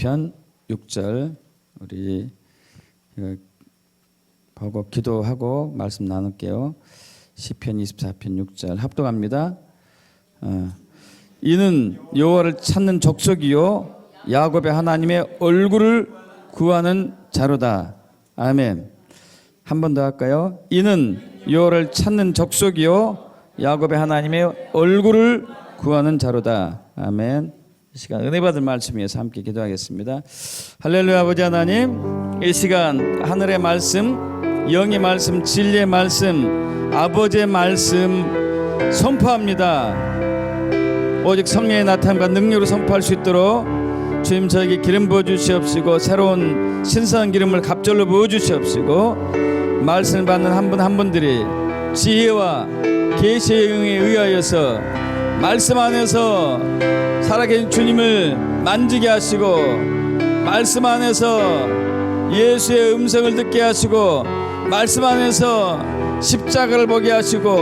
24편 6절 우리 보고 기도하고 말씀 나눌게요. 시편 24편 6절 합독합니다. 이는 여호와를 찾는 족속이요 야곱의 하나님의 얼굴을 구하는 자로다. 아멘. 한 번 더 할까요? 이는 여호와를 찾는 족속이요 야곱의 하나님의 얼굴을 구하는 자로다. 아멘. 이 시간 은혜 받을 말씀 위해서 함께 기도하겠습니다. 할렐루야. 아버지 하나님, 이 시간 하늘의 말씀, 영의 말씀, 진리의 말씀, 아버지의 말씀 선포합니다. 오직 성령의 나타남과 능력으로 선포할 수 있도록 주님 저에게 기름 부어 주시옵시고 새로운 신선한 기름을 갑절로 부어 주시옵시고 말씀을 받는 한 분 한 분들이 지혜와 계시의 영에 의하여서 말씀 안에서 살아계신 주님을 만지게 하시고 말씀 안에서 예수의 음성을 듣게 하시고 말씀 안에서 십자가를 보게 하시고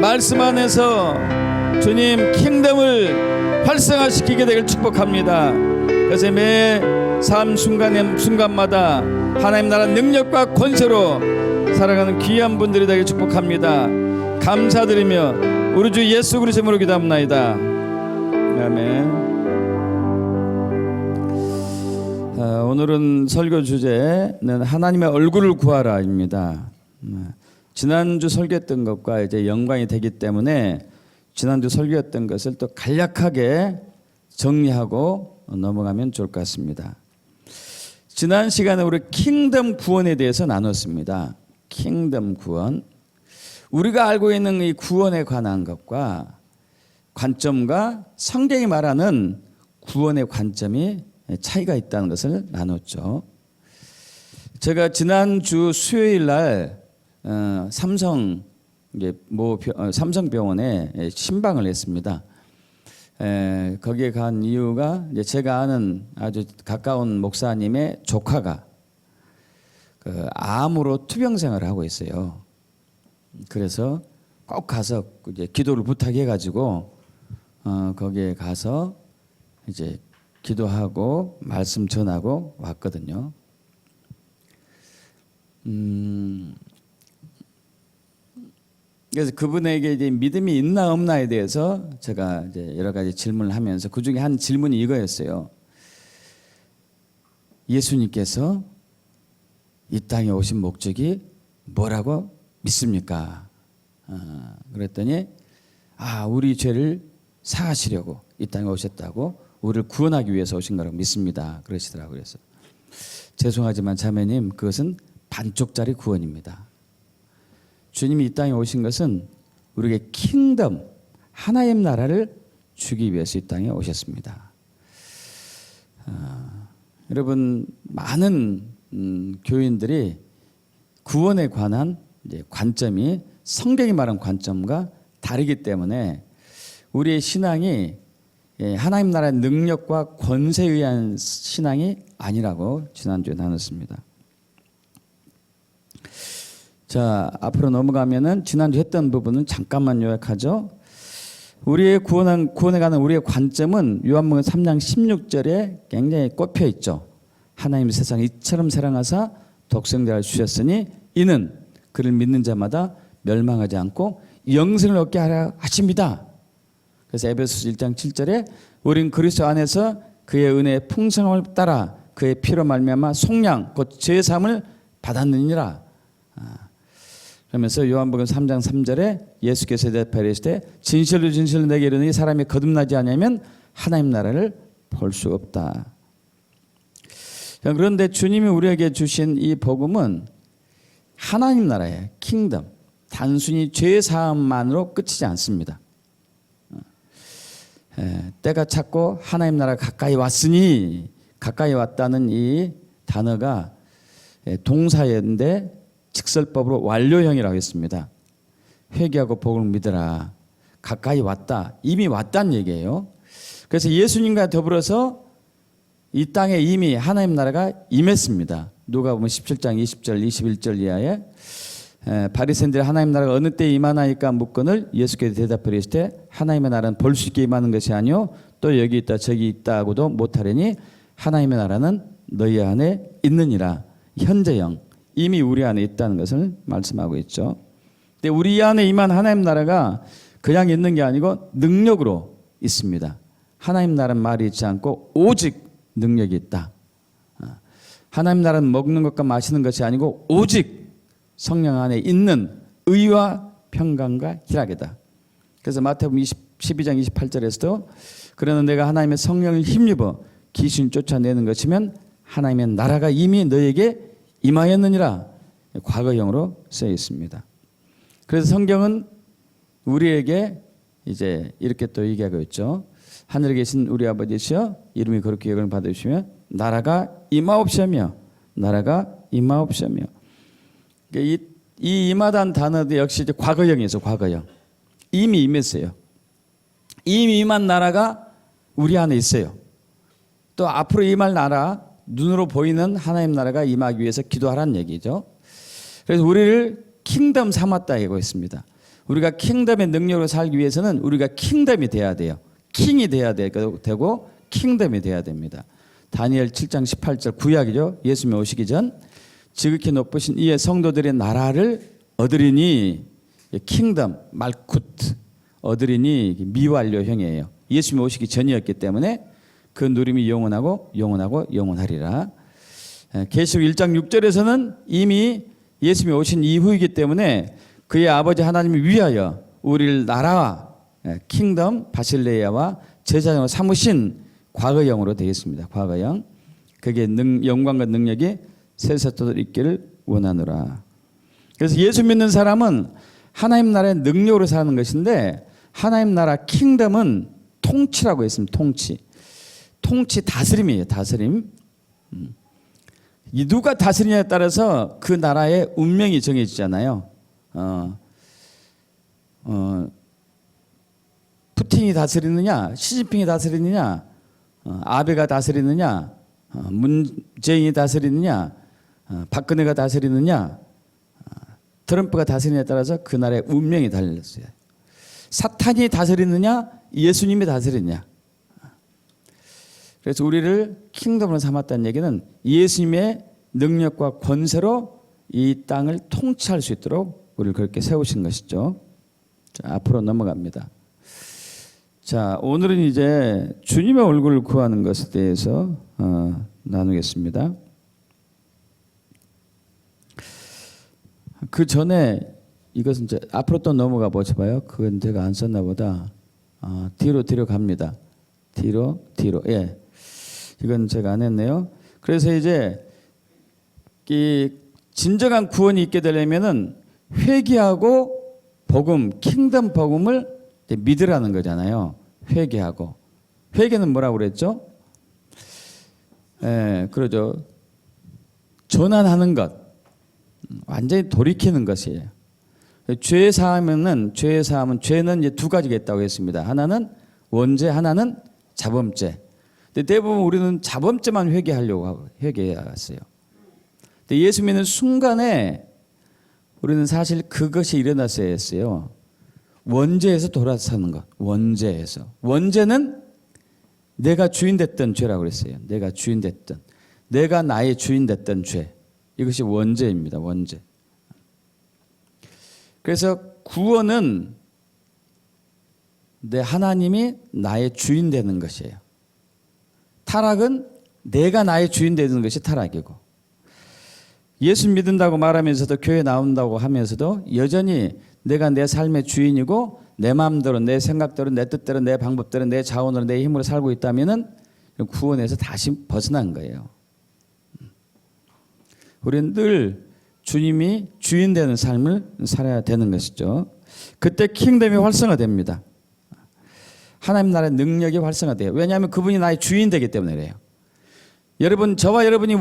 말씀 안에서 주님 킹덤을 활성화시키게 되길 축복합니다. 그래서 매 삶 순간마다 하나님 나라 능력과 권세로 살아가는 귀한 분들이 되길 축복합니다. 감사드리며 우리 주 예수 그리스도의 이름으로 기도합나이다. 아멘. 오늘은 설교 주제는 하나님의 얼굴을 구하라입니다. 지난주 설교했던 것과 이제 연관이 되기 때문에 지난주 설교했던 것을 또 간략하게 정리하고 넘어가면 좋을 것 같습니다. 지난 시간에 우리 킹덤 구원에 대해서 나눴습니다. 킹덤 구원. 우리가 알고 있는 이 구원에 관한 것과 관점과 성경이 말하는 구원의 관점이 차이가 있다는 것을 나눴죠. 제가 지난주 수요일 날 삼성병원에 신방을 했습니다. 거기에 간 이유가 이제 제가 아는 아주 가까운 목사님의 조카가 암으로 투병생활을 하고 있어요. 그래서 꼭 가서 이제 기도를 부탁해가지고 거기에 가서 이제 기도하고 말씀 전하고 왔거든요. 그래서 그분에게 이제 믿음이 있나 없나에 대해서 제가 이제 여러 가지 질문을 하면서 그 중에 한 질문이 이거였어요. 예수님께서 이 땅에 오신 목적이 뭐라고 믿습니까? 그랬더니 우리 죄를 사하시려고 이 땅에 오셨다고 우리를 구원하기 위해서 오신 거라고 믿습니다. 그러시더라고요. 그래서 죄송하지만 자매님 그것은 반쪽짜리 구원입니다. 주님이 이 땅에 오신 것은 우리에게 킹덤, 하나님 나라를 주기 위해서 이 땅에 오셨습니다. 여러분 많은 교인들이 구원에 관한 이제 관점이 성경이 말한 관점과 다르기 때문에 우리의 신앙이 하나님 나라의 능력과 권세에 의한 신앙이 아니라고 지난주에 나눴습니다. 자, 앞으로 넘어가면은 지난주 했던 부분은 잠깐만 요약하죠. 우리의 구원에 관한 우리의 관점은 요한복음 3장 16절에 굉장히 꼽혀 있죠. 하나님 세상을 이처럼 사랑하사 독생자를 주셨으니 이는 그를 믿는 자마다 멸망하지 않고 영생을 얻게 하려 하십니다. 그래서 에베소서 1장 7절에 우린 그리스도 안에서 그의 은혜의 풍성함을 따라 그의 피로 말미암아 속량 곧 죄 사함을 받았느니라. 그러면서 요한복음 3장 3절에 예수께서 대답하여 이르시되 진실로 진실로 내게 이르노니 사람이 거듭나지 않으면 하나님 나라를 볼 수 없다. 그런데 주님이 우리에게 주신 이 복음은 하나님 나라의 킹덤, 단순히 죄 사함만으로 끝이지 않습니다. 때가 찼고 하나님 나라가 가까이 왔으니, 가까이 왔다는 이 단어가 동사인데 직설법으로 완료형이라고 했습니다. 회개하고 복음을 믿으라. 가까이 왔다. 이미 왔다는 얘기예요. 그래서 예수님과 더불어서 이 땅에 이미 하나님 나라가 임했습니다. 누가복음 17장 20절 21절 이하에 바리새인들이 하나님 나라가 어느 때에 임하나이까 묻거늘 예수께서 대답하여 이르시되 하나님의 나라는 볼 수 있게 임하는 것이 아니요 또 여기 있다 저기 있다고도 못하려니 하나님의 나라는 너희 안에 있느니라. 현재형, 이미 우리 안에 있다는 것을 말씀하고 있죠. 근데 우리 안에 임한 하나님 나라가 그냥 있는 게 아니고 능력으로 있습니다. 하나님 나라는 말이 있지 않고 오직 능력이 있다. 하나님 나라는 먹는 것과 마시는 것이 아니고 오직 성령 안에 있는 의와 평강과 희락이다. 그래서 마태복음 12장 28절에서도 그러나 내가 하나님의 성령을 힘입어 귀신 쫓아내는 것이면 하나님의 나라가 이미 너에게 임하였느니라. 과거형으로 쓰여 있습니다. 그래서 성경은 우리에게 이제 이렇게 또 얘기하고 있죠. 하늘에 계신 우리 아버지시여 이름이 거룩히 여김을 받으시며 나라가 임하옵시며 나라가 임하옵시며. 이 임하다는 단어도 역시 이제 과거형이죠. 과거형. 이미 임했어요. 이미 임한 나라가 우리 안에 있어요. 또 앞으로 임할 나라, 눈으로 보이는 하나님 나라가 임하기 위해서 기도하라는 얘기죠. 그래서 우리를 킹덤 삼았다 이거 있습니다. 우리가 킹덤의 능력으로 살기 위해서는 우리가 킹덤이 돼야 돼요. 킹이 돼야 되고 킹덤이 돼야 됩니다. 다니엘 7장 18절 구약이죠. 예수님이 오시기 전 지극히 높으신 이의 성도들의 나라를 얻으리니, 킹덤 말쿠트 얻으리니 미완료형이에요. 예수님이 오시기 전이었기 때문에 그 누림이 영원하고 영원하고 영원하리라. 계시록 1장 6절에서는 이미 예수님이 오신 이후이기 때문에 그의 아버지 하나님을 위하여 우리를 나라와 킹덤 바실레야와 제사장으로 삼으신 과거형으로 되어 있습니다. 과거형. 그게 영광과 능력이 세세토록 있기를 원하노라. 그래서 예수 믿는 사람은 하나님 나라의 능력으로 사는 것인데 하나님 나라 킹덤은 통치라고 했습니다. 통치 다스림이에요. 다스림. 이 누가 다스리냐에 따라서 그 나라의 운명이 정해지잖아요. 푸틴이 다스리느냐, 시진핑이 다스리느냐, 아베가 다스리느냐, 문재인이 다스리느냐, 박근혜가 다스리느냐, 트럼프가 다스리느냐에 따라서 그 나라의 운명이 달렸어요. 사탄이 다스리느냐, 예수님이 다스리느냐. 그래서 우리를 킹덤으로 삼았다는 얘기는 예수님의 능력과 권세로 이 땅을 통치할 수 있도록 우리를 그렇게 세우신 것이죠. 자, 앞으로 넘어갑니다. 자, 오늘은 이제 주님의 얼굴을 구하는 것에 대해서 나누겠습니다. 그 전에 이것은 이제 앞으로 또 넘어가 보셔봐요. 그건 제가 안 썼나 보다. 뒤로 갑니다. 뒤로. 예. 이건 제가 안 했네요. 그래서 이제 이 진정한 구원이 있게 되려면은 회개하고 복음, 킹덤 복음을 믿으라는 거잖아요. 회개하고. 회개는 뭐라고 그랬죠? 예, 그러죠. 전환하는 것. 완전히 돌이키는 것이에요. 죄 사함은 죄는 이제 두 가지가 있다고 했습니다. 하나는 원죄, 하나는 자범죄. 근데 대부분 우리는 자범죄만 회개하려고 회개했어요. 근데 예수 믿는 순간에 우리는 사실 그것이 일어났어야 했어요. 원죄에서 돌아서는 것. 원죄는 내가 주인 됐던 죄라고 그랬어요. 내가 주인 됐던. 내가 나의 주인 됐던 죄. 이것이 원죄입니다. 원죄. 그래서 구원은 내 하나님이 나의 주인 되는 것이에요. 타락은 내가 나의 주인 되는 것이 타락이고, 예수 믿는다고 말하면서도 교회 나온다고 하면서도 여전히 내가 내 삶의 주인이고 내 마음대로 내 생각대로 내 뜻대로 내 방법대로 내 자원으로 내 힘으로 살고 있다면은 구원에서 다시 벗어난 거예요. 우리는 늘 주님이 주인 되는 삶을 살아야 되는 것이죠. 그때 킹덤이 활성화됩니다. 하나님 나라의 능력이 활성화돼요. 왜냐하면 그분이 나의 주인 되기 때문에 그래요. 여러분, 저와 여러분이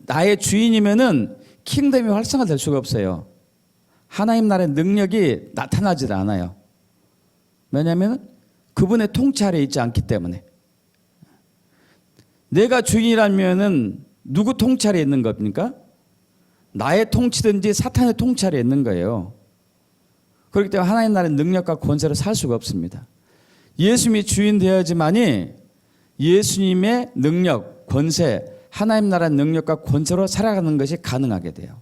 나의 주인이면은 킹덤이 활성화될 수가 없어요. 하나님 나라의 능력이 나타나질 않아요. 왜냐하면 그분의 통치 아래에 있지 않기 때문에. 내가 주인이라면은 누구 통치 아래에 있는 겁니까? 나의 통치든지 사탄의 통치 아래에 있는 거예요. 그렇기 때문에 하나님 나라의 능력과 권세로 살 수가 없습니다. 예수님이 주인 되어야지만이 예수님의 능력, 권세, 하나님 나라 능력과 권세로 살아가는 것이 가능하게 돼요.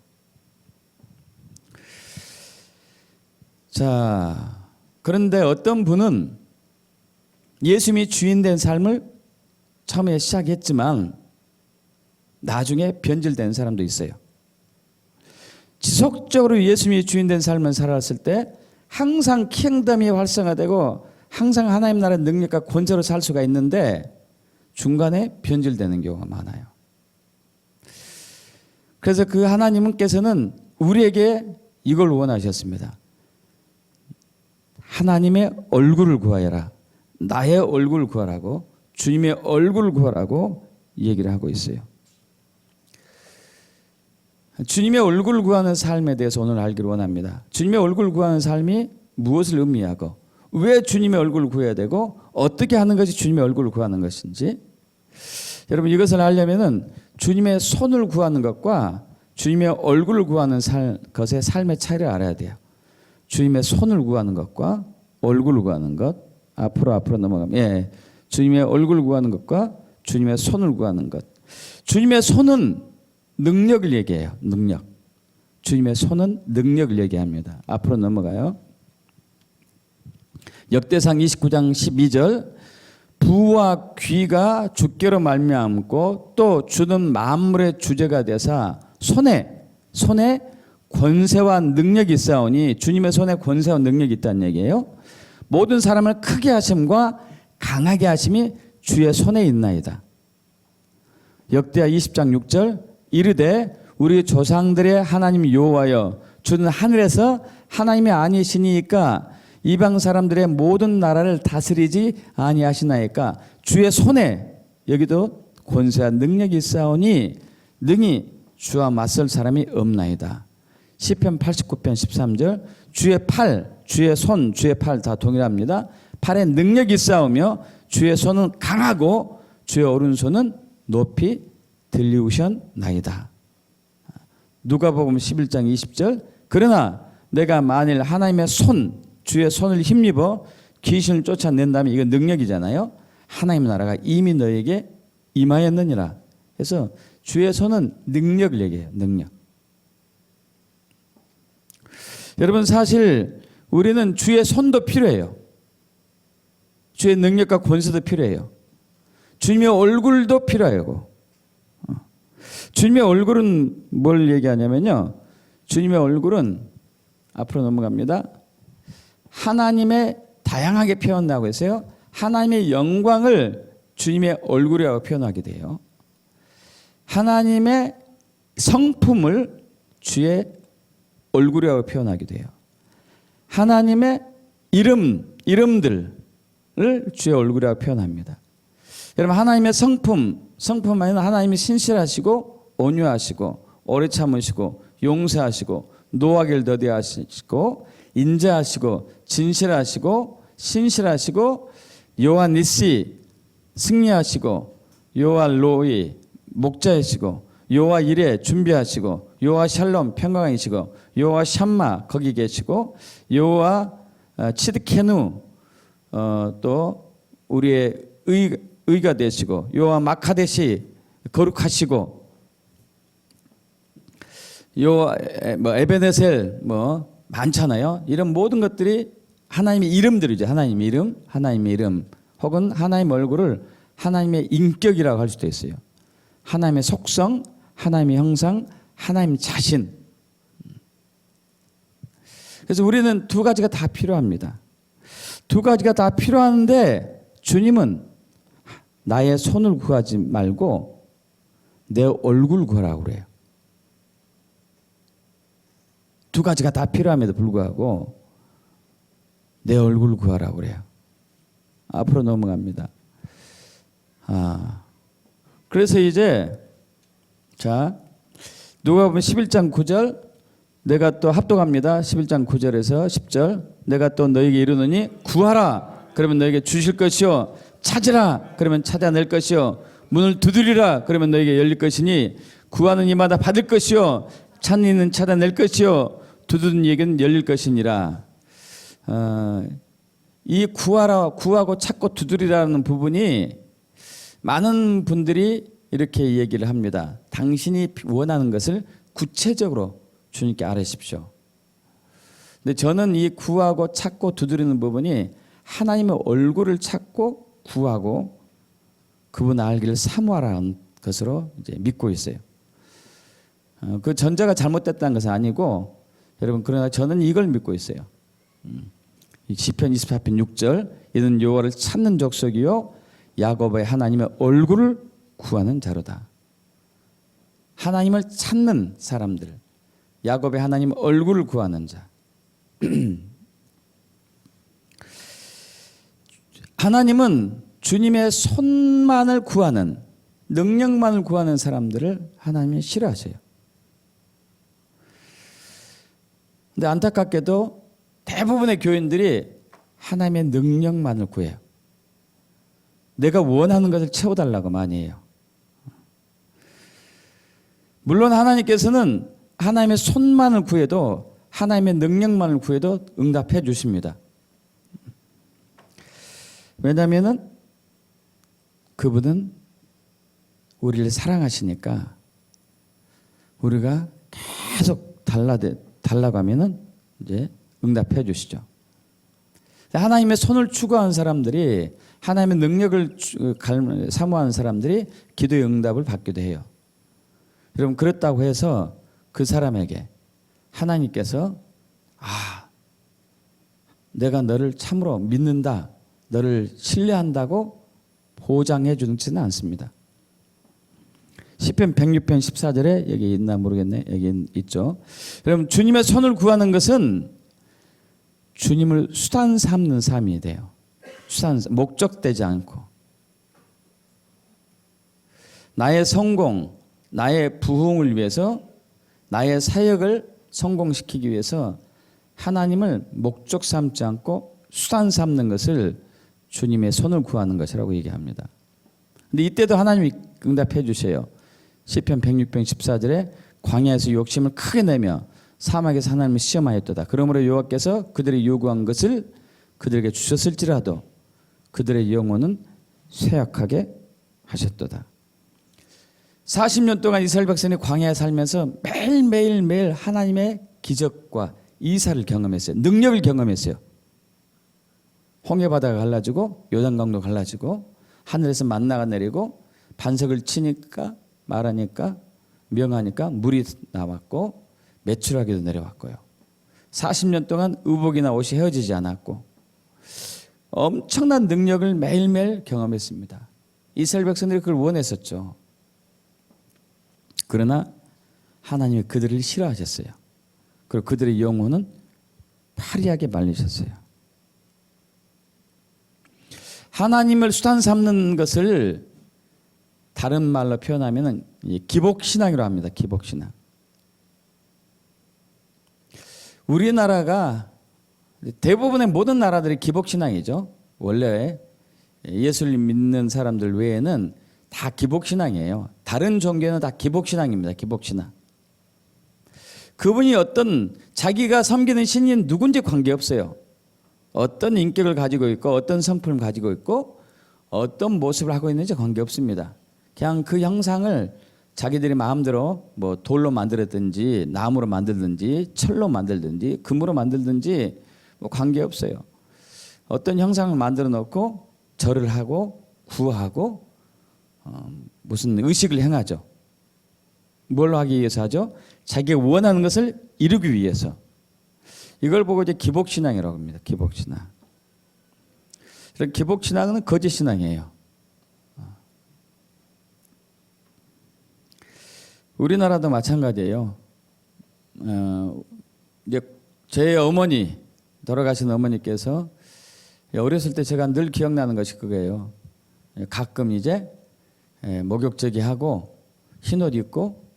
자, 그런데 어떤 분은 예수님이 주인 된 삶을 처음에 시작했지만 나중에 변질된 사람도 있어요. 지속적으로 예수님이 주인 된 삶을 살았을 때 항상 킹덤이 활성화되고 항상 하나님 나라의 능력과 권세로 살 수가 있는데 중간에 변질되는 경우가 많아요. 그래서 그 하나님께서는 우리에게 이걸 원하셨습니다. 하나님의 얼굴을 구하여라. 나의 얼굴을 구하라고, 주님의 얼굴을 구하라고 얘기를 하고 있어요. 주님의 얼굴을 구하는 삶에 대해서 오늘 알기를 원합니다. 주님의 얼굴을 구하는 삶이 무엇을 의미하고 왜 주님의 얼굴을 구해야 되고 어떻게 하는 것이 주님의 얼굴을 구하는 것인지, 여러분 이것을 알려면은 주님의 손을 구하는 것과 주님의 얼굴을 구하는 것의 삶의 차이를 알아야 돼요. 주님의 손을 구하는 것과 얼굴을 구하는 것. 앞으로 넘어가면, 예, 주님의 얼굴을 구하는 것과 주님의 손을 구하는 것. 주님의 손은 능력을 얘기해요. 능력. 주님의 손은 능력을 얘기합니다. 앞으로 넘어가요. 역대상 29장 12절, 부와 귀가 주께로 말미암고 또 주는 만물의 주제가 되사 손에 권세와 능력이 있사오니, 주님의 손에 권세와 능력이 있다는 얘기예요. 모든 사람을 크게 하심과 강하게 하심이 주의 손에 있나이다. 역대하 20장 6절, 이르되 우리 조상들의 하나님 여호와여, 주는 하늘에서 하나님이 아니시니까 이방 사람들의 모든 나라를 다스리지 아니하시나이까 주의 손에, 여기도 권세와 능력이 있사오니 능히 주와 맞설 사람이 없나이다. 시편 89편 13절, 주의 팔, 주의 손, 주의 팔 다 동일합니다. 팔에 능력이 있사오며 주의 손은 강하고 주의 오른손은 높이 들리우셨나이다. 누가복음 11장 20절, 그러나 내가 만일 하나님의 손, 주의 손을 힘입어 귀신을 쫓아낸다면, 이건 능력이잖아요. 하나님 나라가 이미 너에게 임하였느니라. 그래서 주의 손은 능력을 얘기해요. 능력. 여러분 사실 우리는 주의 손도 필요해요. 주의 능력과 권세도 필요해요. 주님의 얼굴도 필요하고. 주님의 얼굴은 뭘 얘기하냐면요, 주님의 얼굴은, 앞으로 넘어갑니다, 하나님의 다양하게 표현하고 있어요. 하나님의 영광을 주님의 얼굴이라고 표현하게 돼요. 하나님의 성품을 주의 얼굴이라고 표현하게 돼요. 하나님의 이름들을 주의 얼굴이라고 표현합니다. 여러분 하나님의 성품은 하나님이 신실하시고 온유하시고 오래 참으시고 용서하시고 노하기를 더디하시고 인자하시고 진실하시고 신실하시고 여호와 니시 승리하시고 여호와 로이 목자이시고 여호와 이레 준비하시고 여호와 샬롬 평강이시고 여호와 샴마 거기 계시고 여호와 치드케누 또 우리의 의가 되시고 여호와 마카데시 거룩하시고 여호와 에베네셀 많잖아요. 이런 모든 것들이 하나님의 이름들이죠. 하나님의 이름 혹은 하나님의 얼굴을 하나님의 인격이라고 할 수도 있어요. 하나님의 속성, 하나님의 형상, 하나님 자신. 그래서 우리는 두 가지가 다 필요합니다. 두 가지가 다 필요한데 주님은 나의 손을 구하지 말고 내 얼굴 구하라고 그래요. 두 가지가 다 필요함에도 불구하고 내 얼굴 구하라고 그래요. 앞으로 넘어갑니다. 그래서 이제 누가복음 11장 9절, 내가 또 합독합니다. 11장 9절에서 10절, 내가 또 너에게 이르노니 구하라 그러면 너에게 주실 것이요, 찾으라 그러면 찾아낼 것이요, 문을 두드리라 그러면 너에게 열릴 것이니 구하는 이마다 받을 것이요, 찾는 이는 찾아낼 것이요, 두드리는 이에게는 열릴 것이니라. 이 구하고 찾고 두드리라는 부분이 많은 분들이 이렇게 얘기를 합니다. 당신이 원하는 것을 구체적으로 주님께 아뢰십시오. 근데 저는 이 구하고 찾고 두드리는 부분이 하나님의 얼굴을 찾고 구하고 그분 알기를 사모하라는 것으로 이제 믿고 있어요. 그 전제가 잘못됐다는 것은 아니고 여러분, 그러나 저는 이걸 믿고 있어요. 시편 24편 6절, 이는 여호와를 찾는 족속이요 야곱의 하나님의 얼굴을 구하는 자로다. 하나님을 찾는 사람들, 야곱의 하나님의 얼굴을 구하는 자. 하나님은 주님의 손만을 구하는, 능력만을 구하는 사람들을 하나님이 싫어하세요. 근데 안타깝게도 대부분의 교인들이 하나님의 능력만을 구해요. 내가 원하는 것을 채워달라고 많이 해요. 물론 하나님께서는 하나님의 손만을 구해도, 하나님의 능력만을 구해도 응답해 주십니다. 왜냐하면 그분은 우리를 사랑하시니까 우리가 계속 달라고 하면은 이제 응답해 주시죠. 하나님의 손을 추구하는 사람들이, 하나님의 능력을 사모하는 사람들이 기도의 응답을 받기도 해요. 여러분, 그렇다고 해서 그 사람에게 하나님께서 내가 너를 참으로 믿는다, 너를 신뢰한다고 보장해 주지는 않습니다. 시편 106편 14절에 여기 있나 모르겠네. 여기 있죠. 여러분, 주님의 손을 구하는 것은 주님을 수단 삼는 삶이 돼요. 목적되지 않고 나의 성공, 나의 부흥을 위해서, 나의 사역을 성공시키기 위해서 하나님을 목적 삼지 않고 수단 삼는 것을 주님의 손을 구하는 것이라고 얘기합니다. 근데 이때도 하나님이 응답해 주세요. 시편 106편 14절에 광야에서 욕심을 크게 내며 사막에서 하나님을 시험하였도다. 그러므로 여호와께서 그들이 요구한 것을 그들에게 주셨을지라도 그들의 영혼은 쇠약하게 하셨도다. 40년 동안 이스라엘 백성이 광야에 살면서 매일 하나님의 기적과 이사를 경험했어요. 능력을 경험했어요. 홍해바다가 갈라지고 요단강도 갈라지고 하늘에서 만나가 내리고 반석을 치니까 말하니까 명하니까 물이 나왔고 메추라기도 내려왔고요. 40년 동안 의복이나 옷이 헤어지지 않았고 엄청난 능력을 매일매일 경험했습니다. 이스라엘 백성들이 그걸 원했었죠. 그러나 하나님이 그들을 싫어하셨어요. 그리고 그들의 영혼은 파리하게 말리셨어요. 하나님을 수단 삼는 것을 다른 말로 표현하면 기복신앙이라고 합니다. 기복신앙. 우리나라가 대부분의 모든 나라들이 기복신앙이죠. 원래 예수를 믿는 사람들 외에는 다 기복신앙이에요. 다른 종교는 다 기복신앙입니다. 기복신앙. 그분이 어떤 자기가 섬기는 신이 누군지 관계없어요. 어떤 인격을 가지고 있고 어떤 성품을 가지고 있고 어떤 모습을 하고 있는지 관계없습니다. 그냥 그 형상을 자기들이 마음대로 뭐 돌로 만들었든지 나무로 만들든지 철로 만들든지 금으로 만들든지 뭐 관계없어요. 어떤 형상을 만들어 놓고 절을 하고 구하고 무슨 의식을 행하죠. 뭘 하기 위해서 하죠? 자기가 원하는 것을 이루기 위해서. 이걸 보고 이제 기복신앙이라고 합니다. 기복신앙. 기복신앙은 거짓신앙이에요. 우리나라도 마찬가지예요. 이제 제 어머니, 돌아가신 어머니께서 어렸을 때 제가 늘 기억나는 것이 그거예요. 가끔 이제 목욕제기 하고 흰옷 입고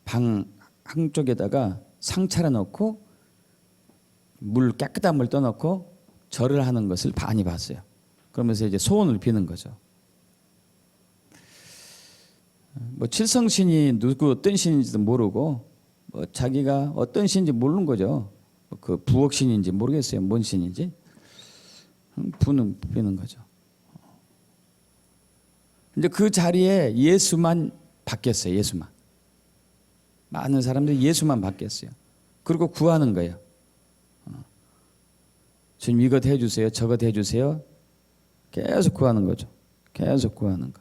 방 한쪽에다가 상 차려놓고 깨끗한 물 떠놓고 절을 하는 것을 많이 봤어요. 그러면서 이제 소원을 비는 거죠. 뭐 칠성신이 누구 어떤 신인지도 모르고 뭐 자기가 어떤 신인지 모르는 거죠. 그 부엌신인지 모르겠어요. 뭔 신인지 비는 거죠. 이제 그 자리에 예수만 바뀌었어요. 예수만. 많은 사람들이 예수만 바뀌었어요. 그리고 구하는 거예요. 주님 이것 해주세요. 저것 해주세요. 계속 구하는 거죠. 계속 구하는 거.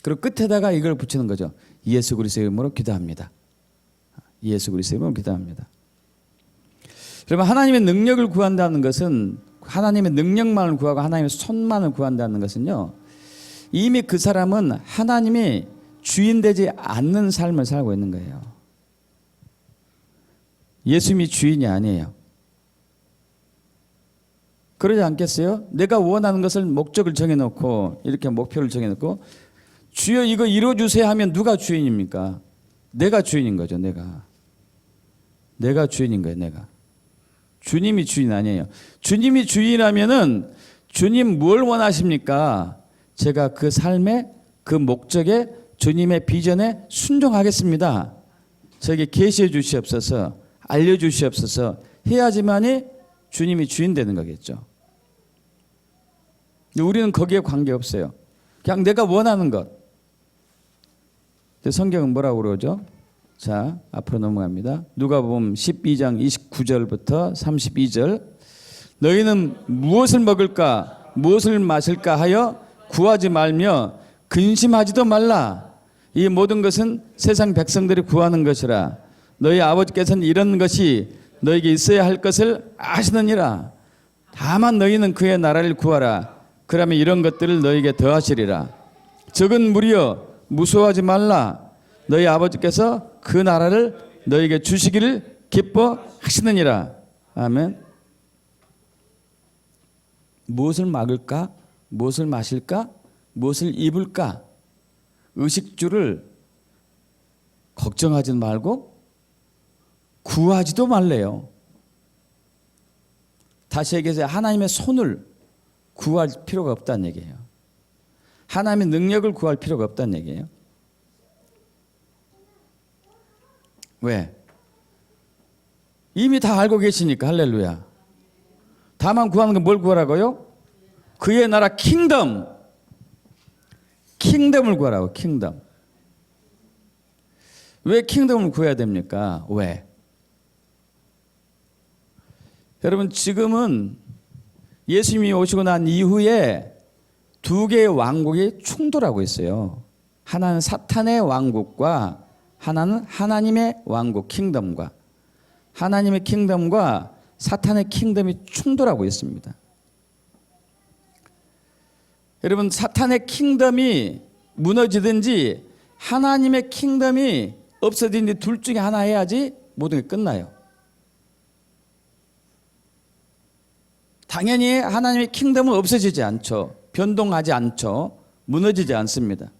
그리고 끝에다가 이걸 붙이는 거죠. 예수 그리스도의 이름으로 기도합니다. 예수 그리스도의 이름으로 기도합니다. 여러분, 하나님의 능력을 구한다는 것은, 하나님의 능력만을 구하고 하나님의 손만을 구한다는 것은요, 이미 그 사람은 하나님이 주인 되지 않는 삶을 살고 있는 거예요. 예수님이 주인이 아니에요. 그러지 않겠어요? 내가 원하는 것을 목적을 정해놓고, 이렇게 목표를 정해놓고, 주여 이거 이루어주세요 하면 누가 주인입니까? 내가 주인인 거죠. 내가 주인인 거예요. 내가. 주님이 주인 아니에요. 주님이 주인이라면은 주님 뭘 원하십니까? 제가 그 삶에, 그 목적에, 주님의 비전에 순종하겠습니다. 저에게 계시해 주시옵소서, 알려주시옵소서 해야지만이 주님이 주인 되는 거겠죠. 우리는 거기에 관계없어요. 그냥 내가 원하는 것. 성경은 뭐라고 그러죠? 자, 앞으로 넘어갑니다. 누가복음 12장 29절부터 32절. 너희는 무엇을 먹을까 무엇을 마실까 하여 구하지 말며 근심하지도 말라. 이 모든 것은 세상 백성들이 구하는 것이라. 너희 아버지께서는 이런 것이 너에게 있어야 할 것을 아시느니라. 다만 너희는 그의 나라를 구하라. 그러면 이런 것들을 너에게 더하시리라. 적은 무리여 무서워하지 말라. 너희 아버지께서 그 나라를 너에게 주시기를 기뻐하시느니라. 아멘. 무엇을 먹을까? 무엇을 마실까? 무엇을 입을까? 의식주를 걱정하지 말고 구하지도 말래요. 다시 얘기해서 하나님의 손을 구할 필요가 없다는 얘기예요. 하나님의 능력을 구할 필요가 없다는 얘기예요. 왜? 이미 다 알고 계시니까. 할렐루야. 다만 구하는 건 뭘 구하라고요? 그의 나라 킹덤을 구하라고. 킹덤. 왜 킹덤을 구해야 됩니까? 왜? 여러분, 지금은 예수님이 오시고 난 이후에 두 개의 왕국이 충돌하고 있어요. 하나는 사탄의 왕국과 하나는 하나님의 왕국, 킹덤과, 하나님의 킹덤과 사탄의 킹덤이 충돌하고 있습니다. 여러분, 사탄의 킹덤이 무너지든지 하나님의 킹덤이 없어지든지 둘 중에 하나 해야지 모든 게 끝나요. 당연히 하나님의 킹덤은 없어지지 않죠. 변동하지 않죠. 무너지지 않습니다.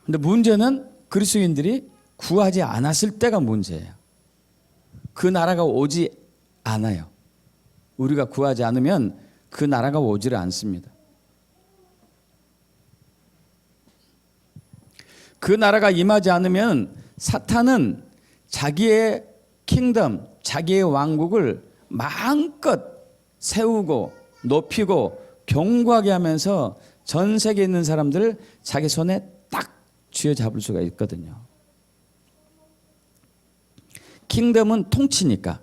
근데 문제는 그리스도인들이 구하지 않았을 때가 문제예요. 그 나라가 오지 않아요. 우리가 구하지 않으면 그 나라가 오지를 않습니다. 그 나라가 임하지 않으면 사탄은 자기의 킹덤, 자기의 왕국을 마음껏 세우고 높이고 견고하게 하면서 전 세계에 있는 사람들을 자기 손에 딱 쥐어잡을 수가 있거든요. 킹덤은 통치니까.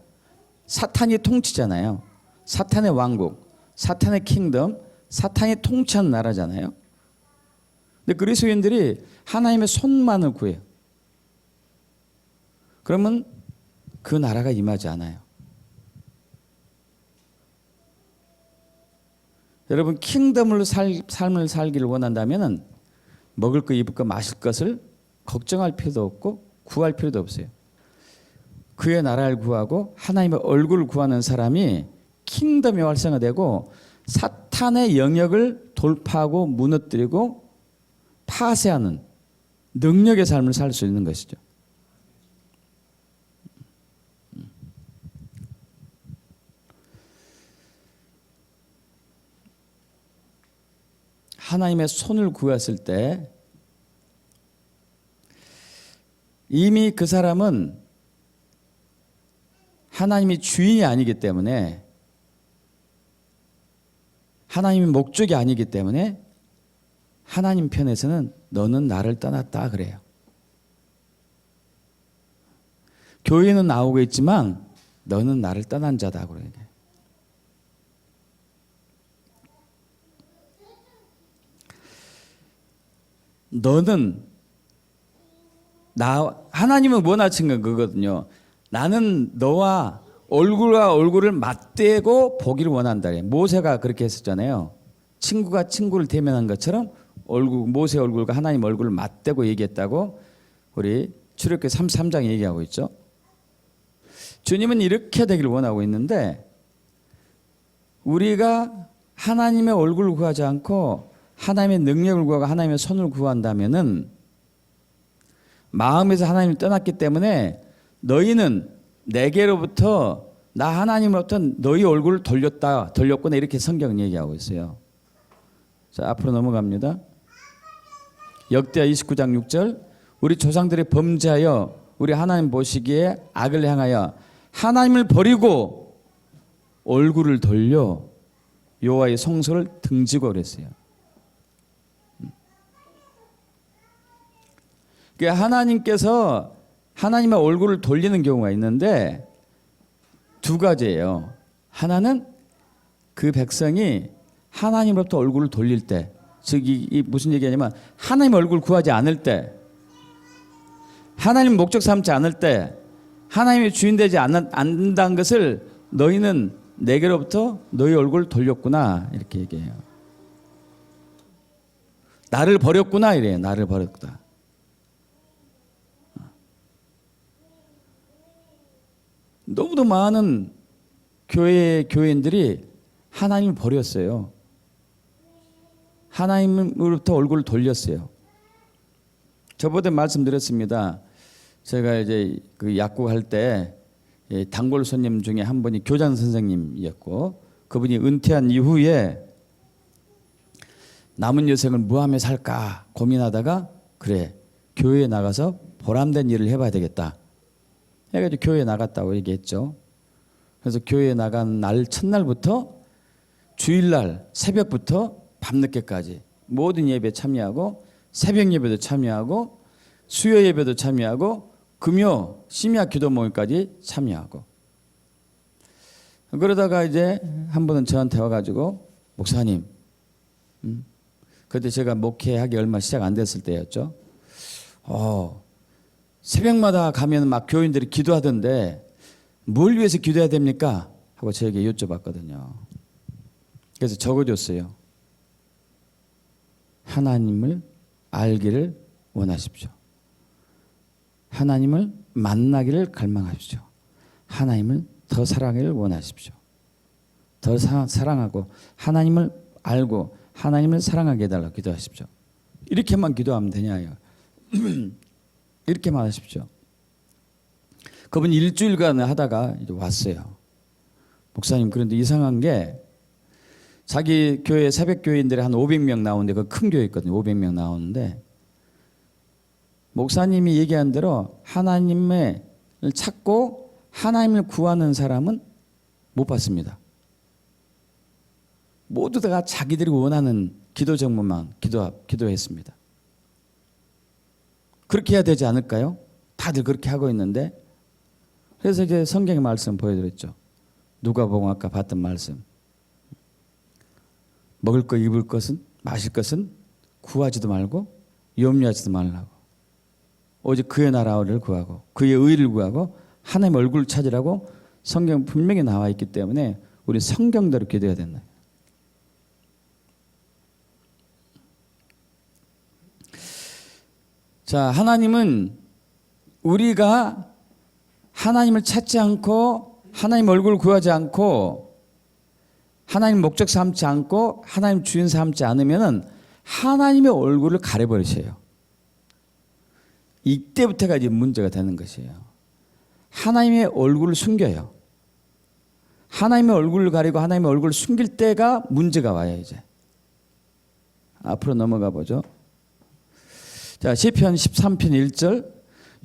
사탄이 통치잖아요. 사탄의 왕국, 사탄의 킹덤, 사탄이 통치하는 나라잖아요. 근데 그리스도인들이 하나님의 손만을 구해요. 그러면 그 나라가 임하지 않아요. 여러분, 킹덤을 삶을 살기를 원한다면 먹을 거, 입을 거, 마실 것을 걱정할 필요도 없고 구할 필요도 없어요. 그의 나라를 구하고 하나님의 얼굴을 구하는 사람이 킹덤이 활성화되고 사탄의 영역을 돌파하고 무너뜨리고 파쇄하는 능력의 삶을 살 수 있는 것이죠. 하나님의 손을 구했을 때 이미 그 사람은 하나님이 주인이 아니기 때문에 하나님의 목적이 아니기 때문에 하나님 편에서는 너는 나를 떠났다 그래요. 교회는 나오고 있지만 너는 나를 떠난 자다 그래요. 너는 하나님은 원하신 건 그거거든요. 나는 너와 얼굴과 얼굴을 맞대고 보기를 원한다. 모세가 그렇게 했었잖아요. 친구가 친구를 대면한 것처럼 모세 얼굴과 하나님 얼굴을 맞대고 얘기했다고 우리 출애굽기 33장에 얘기하고 있죠. 주님은 이렇게 되기를 원하고 있는데 우리가 하나님의 얼굴을 구하지 않고 하나님의 능력을 구하고 하나님의 손을 구한다면은 마음에서 하나님을 떠났기 때문에 너희는 내게로부터 나 하나님으로부터 너희 얼굴을 돌렸구나 이렇게 성경은 얘기하고 있어요. 자, 앞으로 넘어갑니다. 역대하 29장 6절 우리 조상들이 범죄하여 우리 하나님 보시기에 악을 행하여 하나님을 버리고 얼굴을 돌려 여호와의 성소를 등지고 그랬어요. 하나님께서 하나님의 얼굴을 돌리는 경우가 있는데 두 가지예요. 하나는 그 백성이 하나님으로부터 얼굴을 돌릴 때, 즉 이 무슨 얘기냐면 하나님 얼굴 구하지 않을 때, 하나님 목적 삼지 않을 때, 하나님의 주인 되지 않는다는 것을 너희는 내게로부터 너희 얼굴을 돌렸구나 이렇게 얘기해요. 나를 버렸구나 이래요. 나를 버렸구나. 너무도 많은 교회인들이 하나님을 버렸어요. 하나님으로부터 얼굴을 돌렸어요. 저번에 말씀드렸습니다. 제가 이제 그 약국할 때 단골 손님 중에 한 분이 교장 선생님이었고 그분이 은퇴한 이후에 남은 여생을 무함에 살까 고민하다가 그래 교회에 나가서 보람된 일을 해봐야 되겠다 해가지고 교회에 나갔다고 얘기했죠. 그래서 교회에 나간 날 첫날부터 주일날 새벽부터 밤늦게까지 모든 예배에 참여하고 새벽 예배도 참여하고 수요 예배도 참여하고 금요 심야 기도 모임까지 참여하고 그러다가 이제 한 번은 저한테 와가지고 목사님 그때 제가 목회하기 얼마 시작 안 됐을 때였죠. 새벽마다 가면 막 교인들이 기도하던데 뭘 위해서 기도해야 됩니까? 하고 저에게 여쭤봤거든요. 그래서 적어줬어요. 하나님을 알기를 원하십시오. 하나님을 만나기를 갈망하십시오. 하나님을 더 사랑하기를 원하십시오. 더 사랑하고 하나님을 알고 하나님을 사랑하게 해달라고 기도하십시오. 이렇게만 기도하면 되냐요. 이렇게만 하십시오. 그분 일주일간 하다가 이제 왔어요. 목사님 그런데 이상한 게 자기 교회 새벽 교인들이 한 500명 나오는데 그 큰 교회 있거든요. 500명 나오는데 목사님이 얘기한 대로 하나님을 찾고 하나님을 구하는 사람은 못 봤습니다. 모두 다 자기들이 원하는 기도 제목만 기도했습니다. 그렇게 해야 되지 않을까요? 다들 그렇게 하고 있는데 그래서 이제 성경의 말씀 보여드렸죠. 누가복음 아까 봤던 말씀. 먹을 것 입을 것은 마실 것은 구하지도 말고 염려하지도 말라고. 오직 그의 나라를 구하고 그의 의를 구하고 하나님의 얼굴을 찾으라고 성경 분명히 나와 있기 때문에 우리 성경대로 기도해야 된다. 자, 하나님은 우리가 하나님을 찾지 않고 하나님 얼굴을 구하지 않고 하나님 목적 삼지 않고 하나님 주인 삼지 않으면은 하나님의 얼굴을 가려버리세요. 이때부터가 이제 문제가 되는 것이에요. 하나님의 얼굴을 숨겨요. 하나님의 얼굴을 가리고 하나님의 얼굴을 숨길 때가 문제가 와요. 이제 앞으로 넘어가 보죠. 자, 시편 13편 1절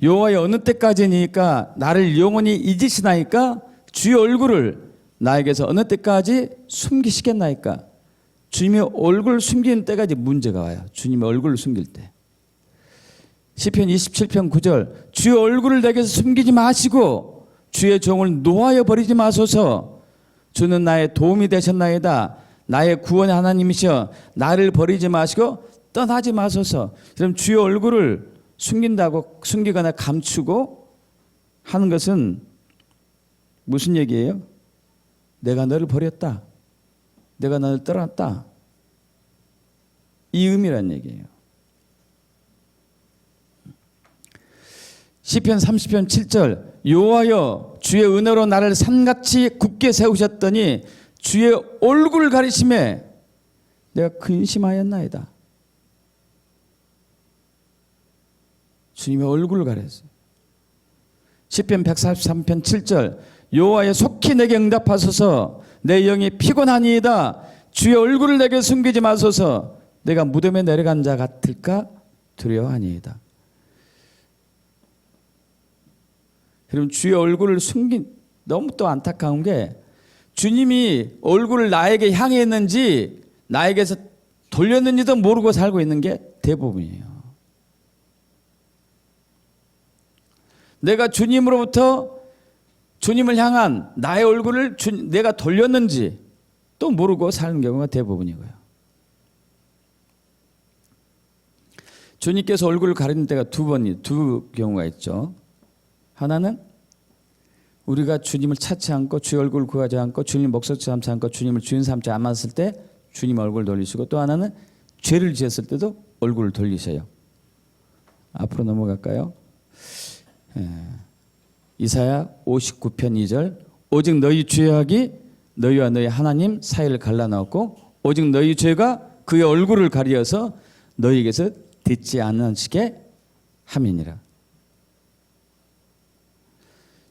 여호와여 어느 때까지니까 나를 영원히 잊으시나이까 주의 얼굴을 나에게서 어느 때까지 숨기시겠나이까. 주님의 얼굴을 숨기는 때가 이제 문제가 와요. 주님의 얼굴을 숨길 때. 시편 27편 9절 주의 얼굴을 내게서 숨기지 마시고 주의 종을 노하여 버리지 마소서. 주는 나의 도움이 되셨나이다. 나의 구원의 하나님이시여 나를 버리지 마시고 떠나지 마소서. 그럼 주의 얼굴을 숨긴다고 숨기거나 감추고 하는 것은 무슨 얘기예요? 내가 너를 버렸다. 내가 너를 떠났다. 이 의미란 얘기예요. 시편 30편 7절 여호와여 주의 은혜로 나를 산같이 굳게 세우셨더니 주의 얼굴을 가리심에 내가 근심하였나이다. 주님의 얼굴을 가렸어요. 시편 143편 7절 여호와여 속히 내게 응답하소서. 내 영이 피곤하니이다. 주의 얼굴을 내게 숨기지 마소서. 내가 무덤에 내려간 자 같을까 두려워하니이다. 여러분 주의 얼굴을 숨긴 너무 또 안타까운 게 주님이 얼굴을 나에게 향해 있는지 나에게서 돌렸는지도 모르고 살고 있는 게 대부분이에요. 내가 주님으로부터 주님을 향한 나의 얼굴을 내가 돌렸는지 또 모르고 사는 경우가 대부분이고요. 주님께서 얼굴을 가리는 때가 두 경우가 있죠. 하나는 우리가 주님을 찾지 않고 주의 얼굴을 구하지 않고 주님 목소리 삼지 않고 주님을 주인 삼지 않았을 때 주님 얼굴을 돌리시고, 또 하나는 죄를 지었을 때도 얼굴을 돌리셔요. 앞으로 넘어갈까요? 이사야 59편 2절 오직 너희 죄악이 너희와 너희 하나님 사이를 갈라놓고 오직 너희 죄가 그의 얼굴을 가리어서 너희에게서 듣지 않으시게 함이니라.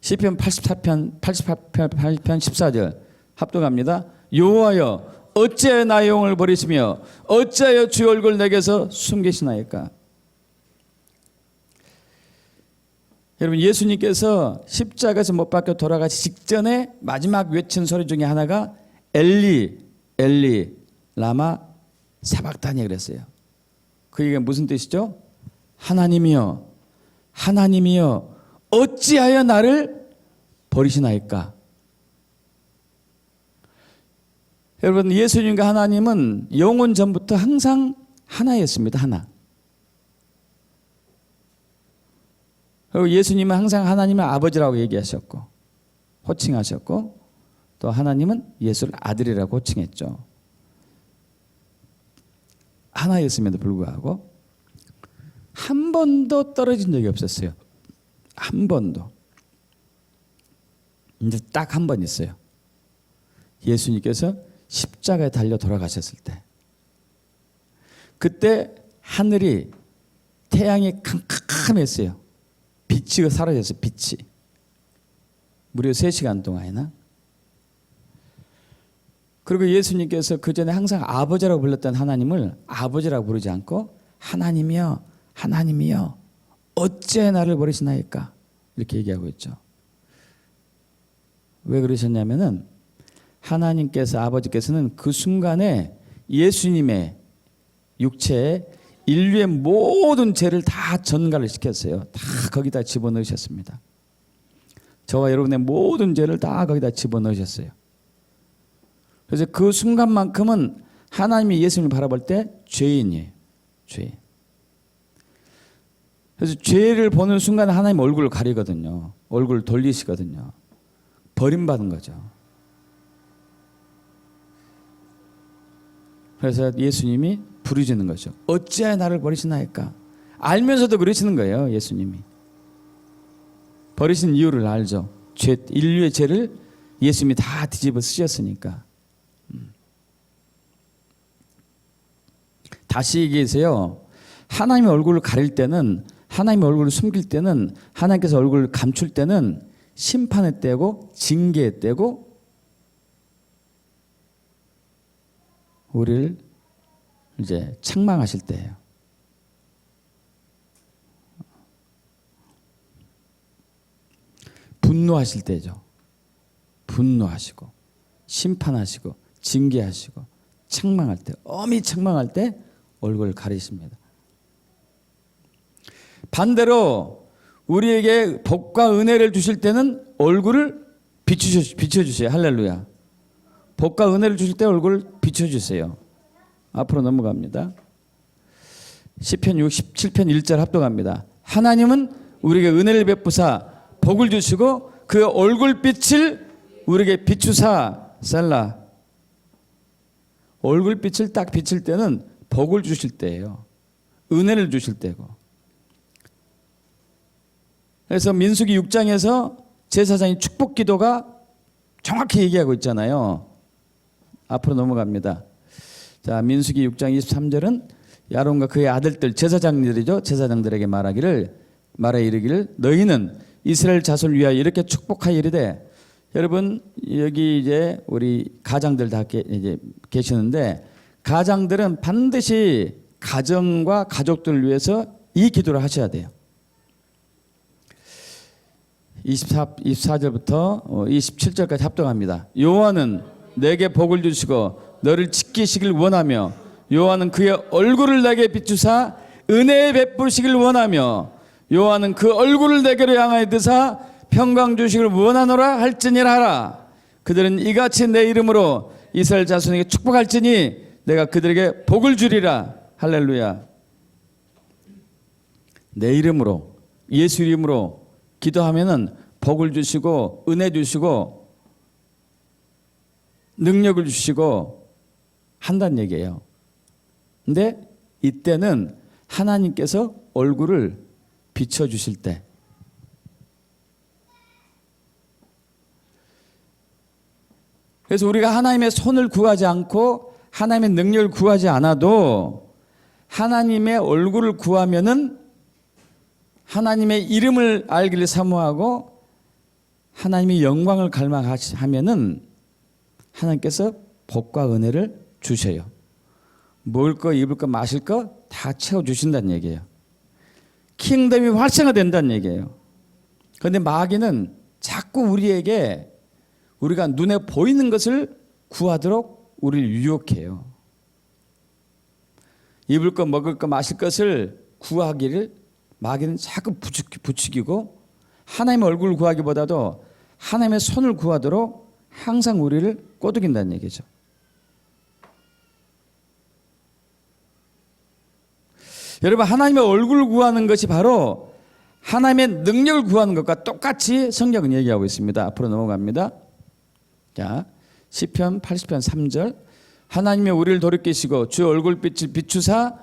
시편 88편 14절 합독합니다. 여호와여 어찌하여 나의 영을 버리시며 어찌하여 주의 얼굴 내게서 숨기시나이까. 여러분 예수님께서 십자가에서 못 박혀 돌아가시 직전에 마지막 외친 소리 중에 하나가 엘리 엘리 라마 사박다니 그랬어요. 그게 무슨 뜻이죠? 하나님이여 하나님이여 어찌하여 나를 버리시나이까. 여러분 예수님과 하나님은 영원 전부터 항상 하나였습니다. 하나. 그리고 예수님은 항상 하나님을 아버지라고 얘기하셨고 호칭하셨고, 또 하나님은 예수를 아들이라고 호칭했죠. 하나였음에도 불구하고 한 번도 떨어진 적이 없었어요. 한 번도. 이제 딱 한 번 있어요. 예수님께서 십자가에 달려 돌아가셨을 때, 그때 하늘이 태양이 캄캄했어요. 빛이 사라졌어요. 빛이 무려 3시간 동안이나. 그리고 예수님께서 그 전에 항상 아버지라고 불렀던 하나님을 아버지라고 부르지 않고 하나님이여 하나님이여 어째 나를 버리시나이까 이렇게 얘기하고 있죠. 왜 그러셨냐면은 하나님께서 아버지께서는 그 순간에 예수님의 육체에 인류의 모든 죄를 다 전가를 시켰어요. 다 거기다 집어넣으셨습니다. 저와 여러분의 모든 죄를 다 거기다 집어넣으셨어요. 그래서 그 순간만큼은 하나님이 예수님을 바라볼 때 죄인이에요. 죄인. 그래서 죄를 보는 순간 하나님 얼굴을 가리거든요. 얼굴을 돌리시거든요. 버림받은 거죠. 그래서 예수님이 부르짖는 거죠. 어찌하여 나를 버리시나이까. 알면서도 그러시는 거예요. 예수님이. 버리신 이유를 알죠. 인류의 죄를 예수님이 다 뒤집어 쓰셨으니까. 다시 얘기해서요. 하나님의 얼굴을 가릴 때는, 하나님의 얼굴을 숨길 때는, 하나님께서 얼굴을 감출 때는 심판의 때고 징계의 때고 우리를 이제 책망하실 때예요. 분노하실 때죠. 분노하시고 심판하시고 징계하시고 책망할 때, 엄히 책망할 때 얼굴을 가리십니다. 반대로 우리에게 복과 은혜를 주실 때는 얼굴을 비춰주세요. 할렐루야. 복과 은혜를 주실 때 얼굴을 비춰주세요. 앞으로 넘어갑니다. 시편 67편 1절 합독합니다. 하나님은 우리에게 은혜를 베푸사 복을 주시고 그 얼굴빛을 우리에게 비추사 셀라. 얼굴빛을 딱 비칠 때는 복을 주실 때예요. 은혜를 주실 때고. 그래서 민수기 6장에서 제사장이 축복 기도가 정확히 얘기하고 있잖아요. 앞으로 넘어갑니다. 자, 민수기 6장 23절은 야론과 그의 아들들 제사장들이죠. 제사장들에게 말하 이르기를 너희는 이스라엘 자손을 위하여 이렇게 축복하이르되. 여러분 여기 이제 우리 가장들 다 이제 계시는데 가장들은 반드시 가정과 가족들을 위해서 이 기도를 하셔야 돼요. 24절부터 27절까지 합독합니다. 여호와는 내게 복을 주시고 너를 지키시길 원하며 여호와는 그의 얼굴을 내게 비추사 은혜 베푸시길 원하며 여호와는 그 얼굴을 내게로 향하여 드사 평강 주시길 원하노라 할지니라 하라. 그들은 이같이 내 이름으로 이스라엘 자손에게 축복할지니 내가 그들에게 복을 주리라. 할렐루야. 내 이름으로 예수 이름으로 기도하면은 복을 주시고 은혜 주시고 능력을 주시고 한다는 얘기예요. 근데 이때는 하나님께서 얼굴을 비춰주실 때, 그래서 우리가 하나님의 손을 구하지 않고 하나님의 능력을 구하지 않아도 하나님의 얼굴을 구하면은 하나님의 이름을 알기를 사모하고 하나님의 영광을 갈망하면은 하나님께서 복과 은혜를 주셔요. 먹을 거, 입을 거, 마실 거 다 채워주신다는 얘기예요. 킹덤이 활성화된다는 얘기예요. 그런데 마귀는 자꾸 우리에게 우리가 눈에 보이는 것을 구하도록 우리를 유혹해요. 입을 거, 먹을 거, 마실 것을 구하기를 마귀는 자꾸 부추기고 하나님의 얼굴을 구하기보다도 하나님의 손을 구하도록 항상 우리를 꼬드긴다는 얘기죠. 여러분, 하나님의 얼굴을 구하는 것이 바로 하나님의 능력을 구하는 것과 똑같이 성경은 얘기하고 있습니다. 앞으로 넘어갑니다. 자, 시편 80편 3절. 하나님의 우리를 돌이키시고 주의 얼굴빛을 비추사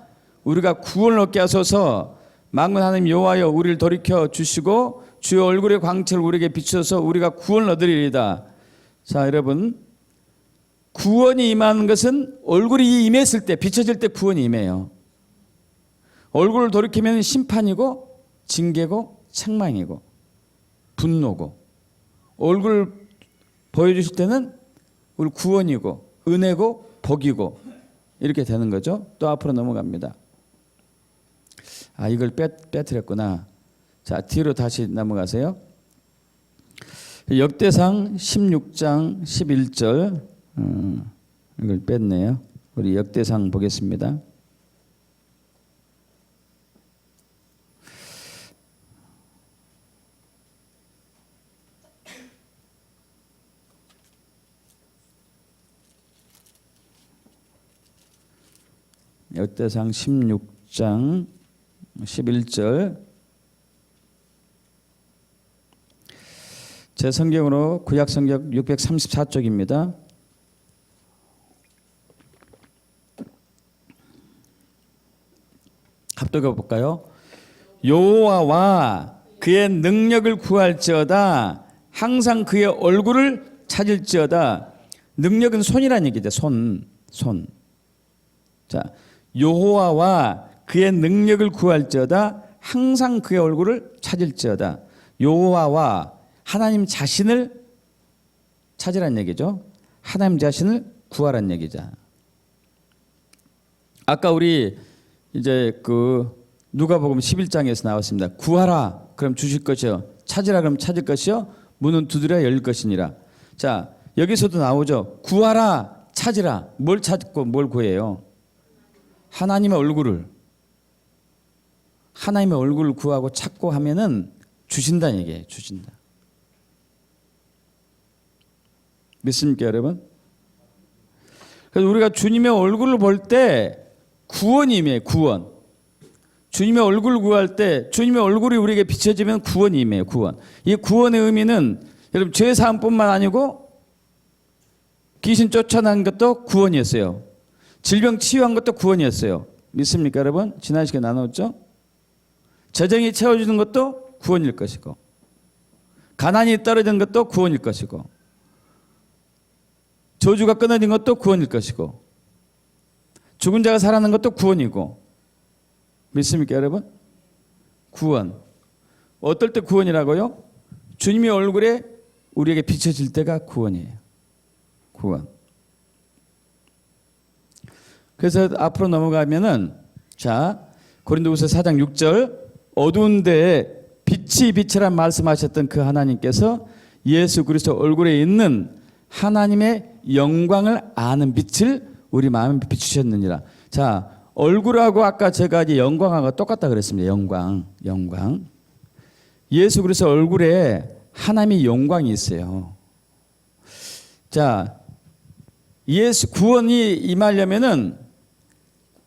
우리가 구원을 얻게 하소서. 만군 하나님 여호와여 우리를 돌이켜 주시고 주의 얼굴의 광채를 우리에게 비추셔서 우리가 구원을 얻으리이다. 자, 여러분, 구원이 임하는 것은 얼굴이 임했을 때, 비춰질 때 구원이 임해요. 얼굴을 돌이키면 심판이고 징계고 책망이고 분노고, 얼굴을 보여주실 때는 우리 구원이고 은혜고 복이고 이렇게 되는 거죠. 또 앞으로 넘어갑니다. 아, 이걸 빼뜨렸구나. 자, 뒤로 다시 넘어가세요. 역대상 16장 11절 이걸 뺐네요. 우리 역대상 보겠습니다. 역대상 16장 11절. 제 성경으로 구약 성경 634쪽입니다. 합독해 볼까요? 여호와와 그의 능력을 구할지어다. 항상 그의 얼굴을 찾을지어다. 능력은 손이라는 얘기죠. 손. 자, 여호와와 그의 능력을 구할지어다. 항상 그의 얼굴을 찾을지어다. 여호와와 하나님 자신을 찾으라는 얘기죠. 하나님 자신을 구하라는 얘기죠. 아까 우리 이제 그 누가복음 11장에서 나왔습니다. 구하라 그럼 주실 것이요, 찾으라 그럼 찾을 것이요, 문은 두드려 열릴 것이니라. 자, 여기서도 나오죠. 구하라 찾으라. 뭘 찾고 뭘 구해요? 하나님의 얼굴을. 하나님의 얼굴을 구하고 찾고 하면은 주신다는 얘기예요. 주신다. 믿습니까, 여러분? 그래서 우리가 주님의 얼굴을 볼 때 구원이 임해요. 구원. 주님의 얼굴을 구할 때 주님의 얼굴이 우리에게 비춰지면 구원이 임해요. 구원. 이 구원의 의미는 여러분 죄 사함뿐만 아니고 귀신 쫓아난 것도 구원이었어요. 질병 치유한 것도 구원이었어요. 믿습니까, 여러분? 지난 시간에 나눴죠? 재정이 채워주는 것도 구원일 것이고, 가난이 떨어진 것도 구원일 것이고, 저주가 끊어진 것도 구원일 것이고, 죽은 자가 살아난 것도 구원이고. 믿습니까, 여러분? 구원. 어떨 때 구원이라고요? 주님의 얼굴에 우리에게 비춰질 때가 구원이에요. 구원. 그래서 앞으로 넘어가면은, 자, 고린도후서 4장 6절, 어두운 데에 빛이 빛이란 말씀하셨던 그 하나님께서 예수 그리스도 얼굴에 있는 하나님의 영광을 아는 빛을 우리 마음에 비추셨느니라. 자, 얼굴하고 아까 제가 이제 영광하고 똑같다 그랬습니다. 영광. 예수 그리스도 얼굴에 하나님의 영광이 있어요. 자, 예수 구원이 임하려면은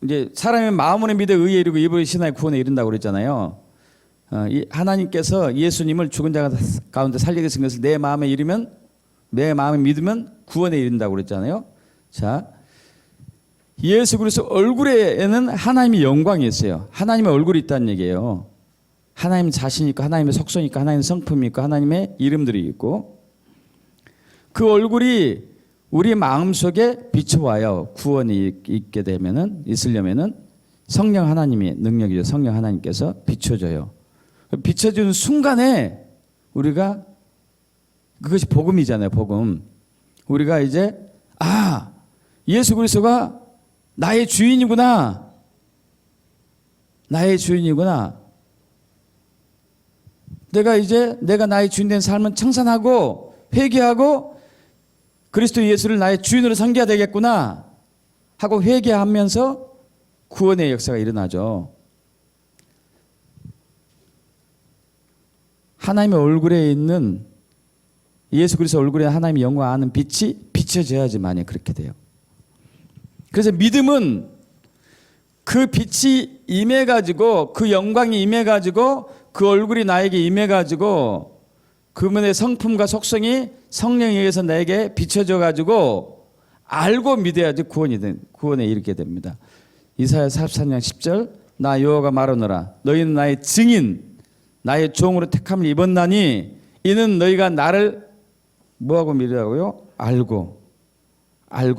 이제 사람의 마음으로 믿어 의에 이르고 입으로 신하여 구원에 이른다고 그랬잖아요. 하나님께서 예수님을 죽은 자 가운데 살리게 하신 것을 내 마음에 이르면, 내 마음에 믿으면 구원에 이른다고 그랬잖아요. 자, 예수 그리스도 얼굴에는 하나님의 영광이 있어요. 하나님의 얼굴이 있다는 얘기예요. 하나님 자신이 있고, 하나님의 속성이 있고, 하나님의 성품이 있고, 하나님의 이름들이 있고, 그 얼굴이 우리 마음속에 비춰와요. 구원이 있게 되면은, 있으려면은 성령 하나님의 능력이죠. 성령 하나님께서 비춰줘요. 비춰주는 순간에 우리가, 그것이 복음이잖아요. 복음. 우리가 이제 예수 그리스도가 나의 주인이구나. 나의 주인이구나. 내가 나의 주인 된 삶은 청산하고 회개하고 그리스도 예수를 나의 주인으로 섬겨야 되겠구나 하고 회개하면서 구원의 역사가 일어나죠. 하나님의 얼굴에 있는, 예수 그리스도 얼굴에 하나님의 영광 아는 빛이 비춰져야지만이 그렇게 돼요. 그래서 믿음은 그 빛이 임해가지고, 그 영광이 임해가지고, 그 얼굴이 나에게 임해가지고, 그분의 성품과 속성이 성령에 의해서 나에게 비춰져가지고 알고 믿어야지 구원에 이르게 됩니다. 이사야 44장 10절, 나 여호와가 말하노라 너희는 나의 증인, 나의 종으로 택함을 입었나니 이는 너희가 나를 뭐하고 믿으라고요? 알고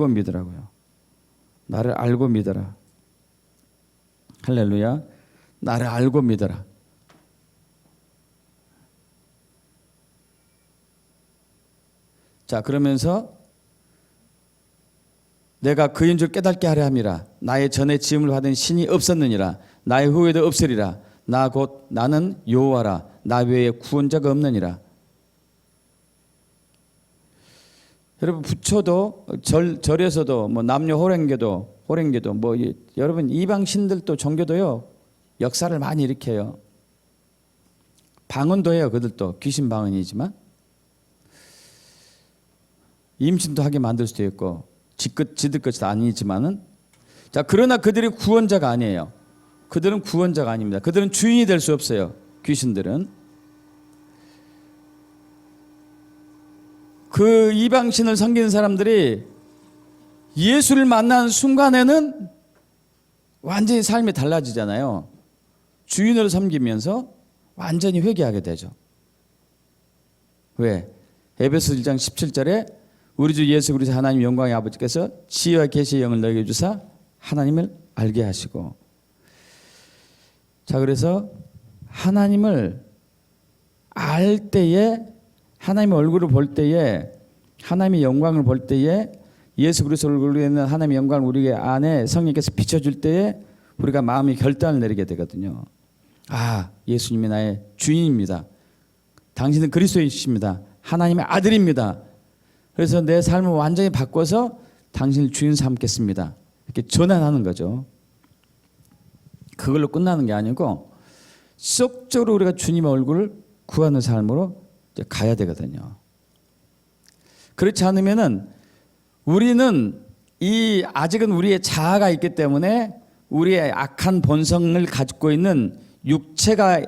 믿으라고요. 나를 알고 믿어라. 할렐루야. 나를 알고 믿어라. 자, 그러면서 내가 그인 줄 깨닫게 하려 함이라. 나의 전에 지음을 받은 신이 없었느니라. 나의 후에도 없으리라. 나는 여호와라. 나 외에 구원자가 없느니라. 여러분, 부처도 절에서도 뭐 남녀 호랭교도 뭐 여러분 이방 신들도 종교도요 역사를 많이 일으켜요. 방언도 해요. 그들도 귀신 방언이지만 임신도 하게 만들 수도 있고 지들 것이 아니지만은, 자, 그러나 그들이 구원자가 아니에요. 그들은 구원자가 아닙니다. 그들은 주인이 될 수 없어요. 귀신들은. 그 이방신을 섬기는 사람들이 예수를 만나는 순간에는 완전히 삶이 달라지잖아요. 주인으로 섬기면서 완전히 회개하게 되죠. 왜? 에베소 1장 17절에 우리 주 예수 그리스도 하나님 영광의 아버지께서 지혜와 계시의 영을 너에게 주사 하나님을 알게 하시고. 자, 그래서 하나님을 알 때에, 하나님의 얼굴을 볼 때에, 하나님의 영광을 볼 때에, 예수 그리스도 얼굴에 있는 하나님의 영광을 우리 안에 성령께서 비춰줄 때에 우리가 마음의 결단을 내리게 되거든요. 예수님이 나의 주인입니다. 당신은 그리스도이십니다. 하나님의 아들입니다. 그래서 내 삶을 완전히 바꿔서 당신을 주인 삼겠습니다. 이렇게 전환하는 거죠. 그걸로 끝나는 게 아니고 지속적으로 우리가 주님의 얼굴을 구하는 삶으로 이제 가야 되거든요. 그렇지 않으면은 우리는 아직은 우리의 자아가 있기 때문에 우리의 악한 본성을 가지고 있는 육체가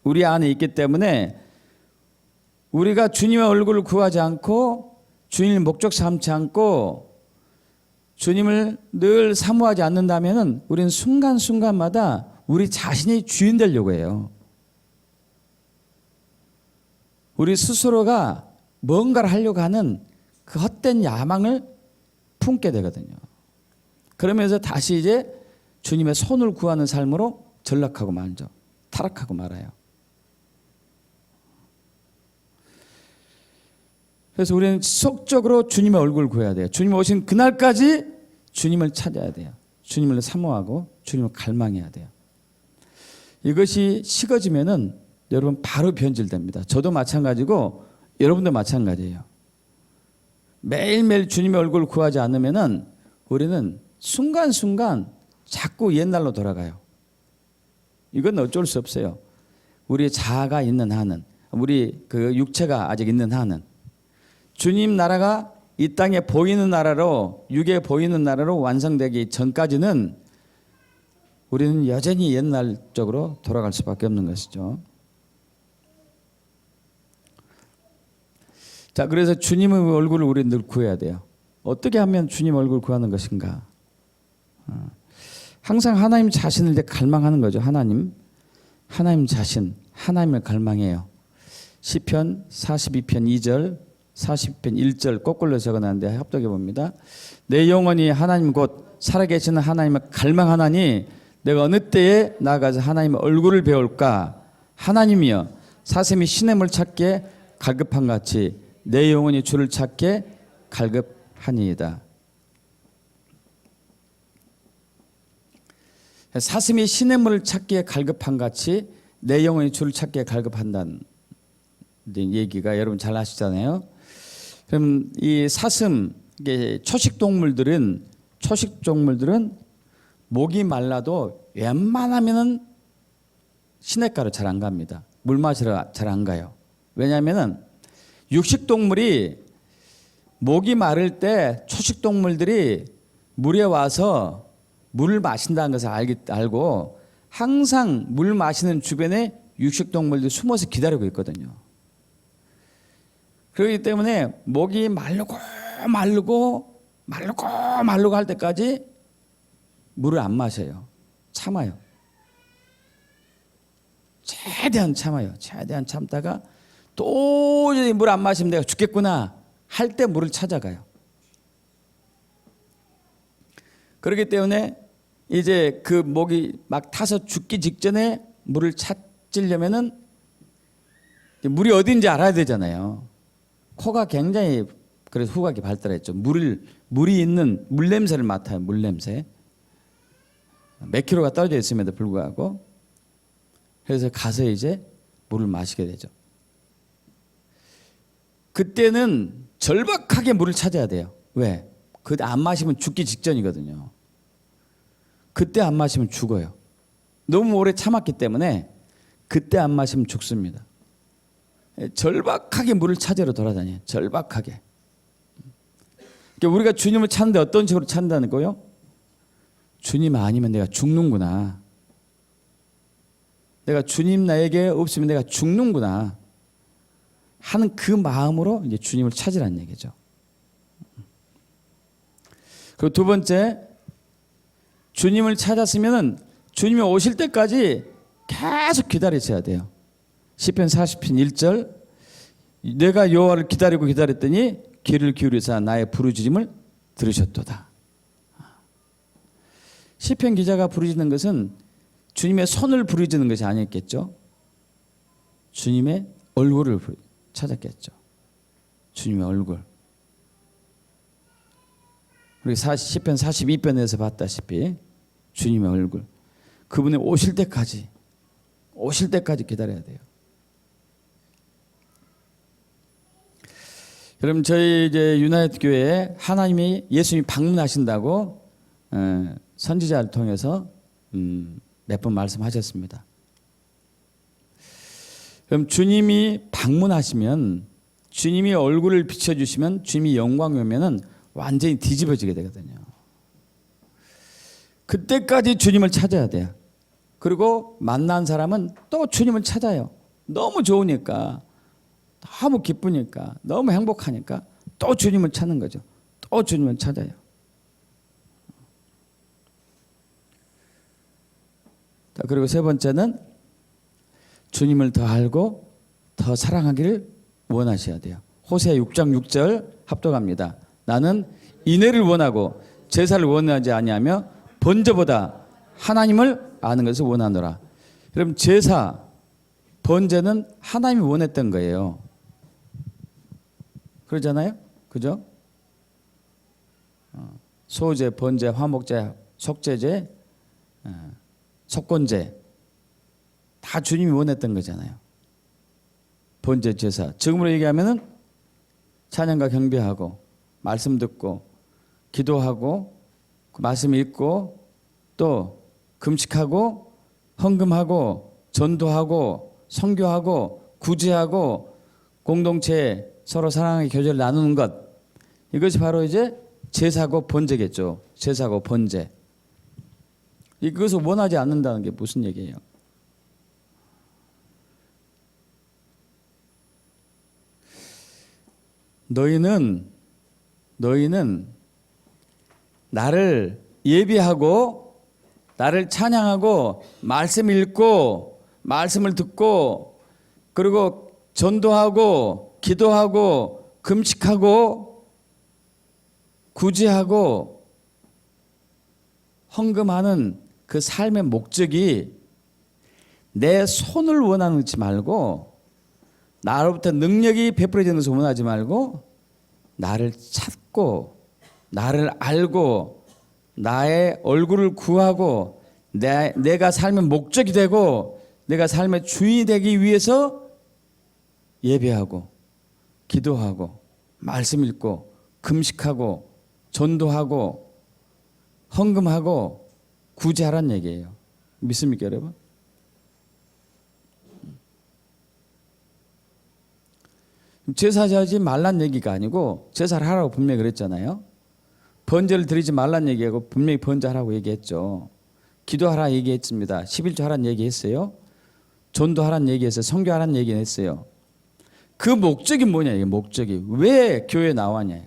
우리 안에 있기 때문에 우리가 주님의 얼굴을 구하지 않고 주님을 목적 삼지 않고 주님을 늘 사모하지 않는다면은 우리는 순간순간마다 우리 자신이 주인 되려고 해요. 우리 스스로가 뭔가를 하려고 하는 그 헛된 야망을 품게 되거든요. 그러면서 다시 이제 주님의 손을 구하는 삶으로 전락하고 말죠. 타락하고 말아요. 그래서 우리는 지속적으로 주님의 얼굴을 구해야 돼요. 주님 오신 그날까지 주님을 찾아야 돼요. 주님을 사모하고 주님을 갈망해야 돼요. 이것이 식어지면은 여러분 바로 변질됩니다. 저도 마찬가지고 여러분도 마찬가지예요. 매일매일 주님의 얼굴을 구하지 않으면은 우리는 순간순간 자꾸 옛날로 돌아가요. 이건 어쩔 수 없어요. 우리의 자아가 있는 한은, 우리 그 육체가 아직 있는 한은 주님 나라가 이 땅에 보이는 나라로, 육에 보이는 나라로 완성되기 전까지는 우리는 여전히 옛날적으로 돌아갈 수밖에 없는 것이죠. 자, 그래서 주님의 얼굴을 우리는 늘 구해야 돼요. 어떻게 하면 주님 얼굴을 구하는 것인가? 항상 하나님 자신을 이제 갈망하는 거죠. 하나님 자신, 하나님을 갈망해요. 시편 42편 2절, 40편 1절 거꾸로 적어놨는데 합독해 봅니다. 내 영혼이 하나님 곧 살아계시는 하나님을 갈망하나니 내가 어느 때에 나아가서 하나님의 얼굴을 배울까? 하나님이여 사슴이 시냇물 찾기에 갈급한 같이 내 영혼이 주를 찾기에 갈급하니이다. 사슴이 시냇물을 찾기에 갈급한 같이 내 영혼이 주를 찾기에 갈급한다는 얘기가 여러분 잘 아시잖아요. 그럼 이 사슴, 초식 동물들은 목이 말라도 웬만하면은 시냇가로 잘 안 갑니다. 물 마시러 잘 안 가요. 왜냐하면은 육식 동물이 목이 마를 때 초식 동물들이 물에 와서 물을 마신다는 것을 알고 항상 물 마시는 주변에 육식 동물들이 숨어서 기다리고 있거든요. 그렇기 때문에 목이 마르고 할 때까지 물을 안 마셔요. 참아요. 최대한 참다가 도저히 물 안 마시면 내가 죽겠구나 할 때 물을 찾아가요. 그렇기 때문에 이제 그 목이 막 타서 죽기 직전에 물을 찾으려면은 물이 어딘지 알아야 되잖아요. 코가 굉장히 그래서 후각이 발달했죠. 물이 있는 물 냄새를 맡아요. 물 냄새. 몇 킬로가 떨어져 있음에도 불구하고 그래서 가서 이제 물을 마시게 되죠. 그때는 절박하게 물을 찾아야 돼요. 왜? 그때 안 마시면 죽기 직전이거든요. 그때 안 마시면 죽어요. 너무 오래 참았기 때문에 그때 안 마시면 죽습니다. 절박하게 물을 찾으러 돌아다녀요. 절박하게. 그러니까 우리가 주님을 찾는데 어떤 식으로 찾는다는 거요? 주님 아니면 내가 죽는구나. 내가 주님 나에게 없으면 내가 죽는구나 하는 그 마음으로 이제 주님을 찾으라는 얘기죠. 그리고 두 번째, 주님을 찾았으면은 주님이 오실 때까지 계속 기다리셔야 돼요. 시편 40편 1절 내가 여호와를 기다렸더니 귀를 기울이사 나의 부르짖음을 들으셨도다. 시편 기자가 부르짖는 것은 주님의 손을 부르짖는 것이 아니었겠죠. 주님의 얼굴을 찾았겠죠. 주님의 얼굴. 우리 시편 42편에서 봤다시피 주님의 얼굴. 그분이 오실 때까지 기다려야 돼요. 그럼 저희 이제 유나이트 교회에 하나님이 예수님이 방문하신다고 선지자를 통해서 몇 번 말씀하셨습니다. 그럼 주님이 방문하시면, 주님이 얼굴을 비춰주시면, 주님이 영광이 오면은 완전히 뒤집어지게 되거든요. 그때까지 주님을 찾아야 돼요. 그리고 만난 사람은 또 주님을 찾아요. 너무 좋으니까, 너무 기쁘니까, 너무 행복하니까 또 주님을 찾는 거죠. 또 주님을 찾아요. 자, 그리고 세 번째는 주님을 더 알고 더 사랑하기를 원하셔야 돼요. 호세아 6장 6절 합독합니다. 나는 인애를 원하고 제사를 원하지 아니하며 번제보다 하나님을 아는 것을 원하노라. 여러분, 제사, 번제는 하나님이 원했던 거예요. 그러잖아요? 그죠? 소제, 번제, 화목제, 속제제, 속건제 다 주님이 원했던 거잖아요. 번제, 제사. 지금으로 얘기하면은 찬양과 경배하고 말씀 듣고 기도하고 말씀 읽고 또 금식하고 헌금하고 전도하고 선교하고 구제하고 공동체에 서로 사랑의 교제를 나누는 것, 이것이 바로 이제 제사고 번제겠죠. 제사고 번제. 이것을 원하지 않는다는 게 무슨 얘기예요? 너희는 나를 예비하고 나를 찬양하고 말씀 읽고 말씀을 듣고 그리고 전도하고 기도하고 금식하고 구제하고 헌금하는 그 삶의 목적이 내 손을 원하지 말고, 나로부터 능력이 베풀어지는 것을 원하지 말고, 나를 찾고 나를 알고 나의 얼굴을 구하고 내가 삶의 목적이 되고 내가 삶의 주인이 되기 위해서 예배하고 기도하고 말씀 읽고 금식하고 전도하고 헌금하고 구제하라는 얘기예요. 믿습니까, 여러분? 제사하지 말란 얘기가 아니고 제사를 하라고 분명히 그랬잖아요. 번제를 드리지 말란 얘기하고 분명히 번제하라고 얘기했죠. 기도하라 얘기했습니다. 11조 하라는 얘기했어요. 전도하라는 얘기했어요. 선교하라는 얘기했어요. 그 목적이 뭐냐, 이게 목적이. 왜 교회에 나왔냐,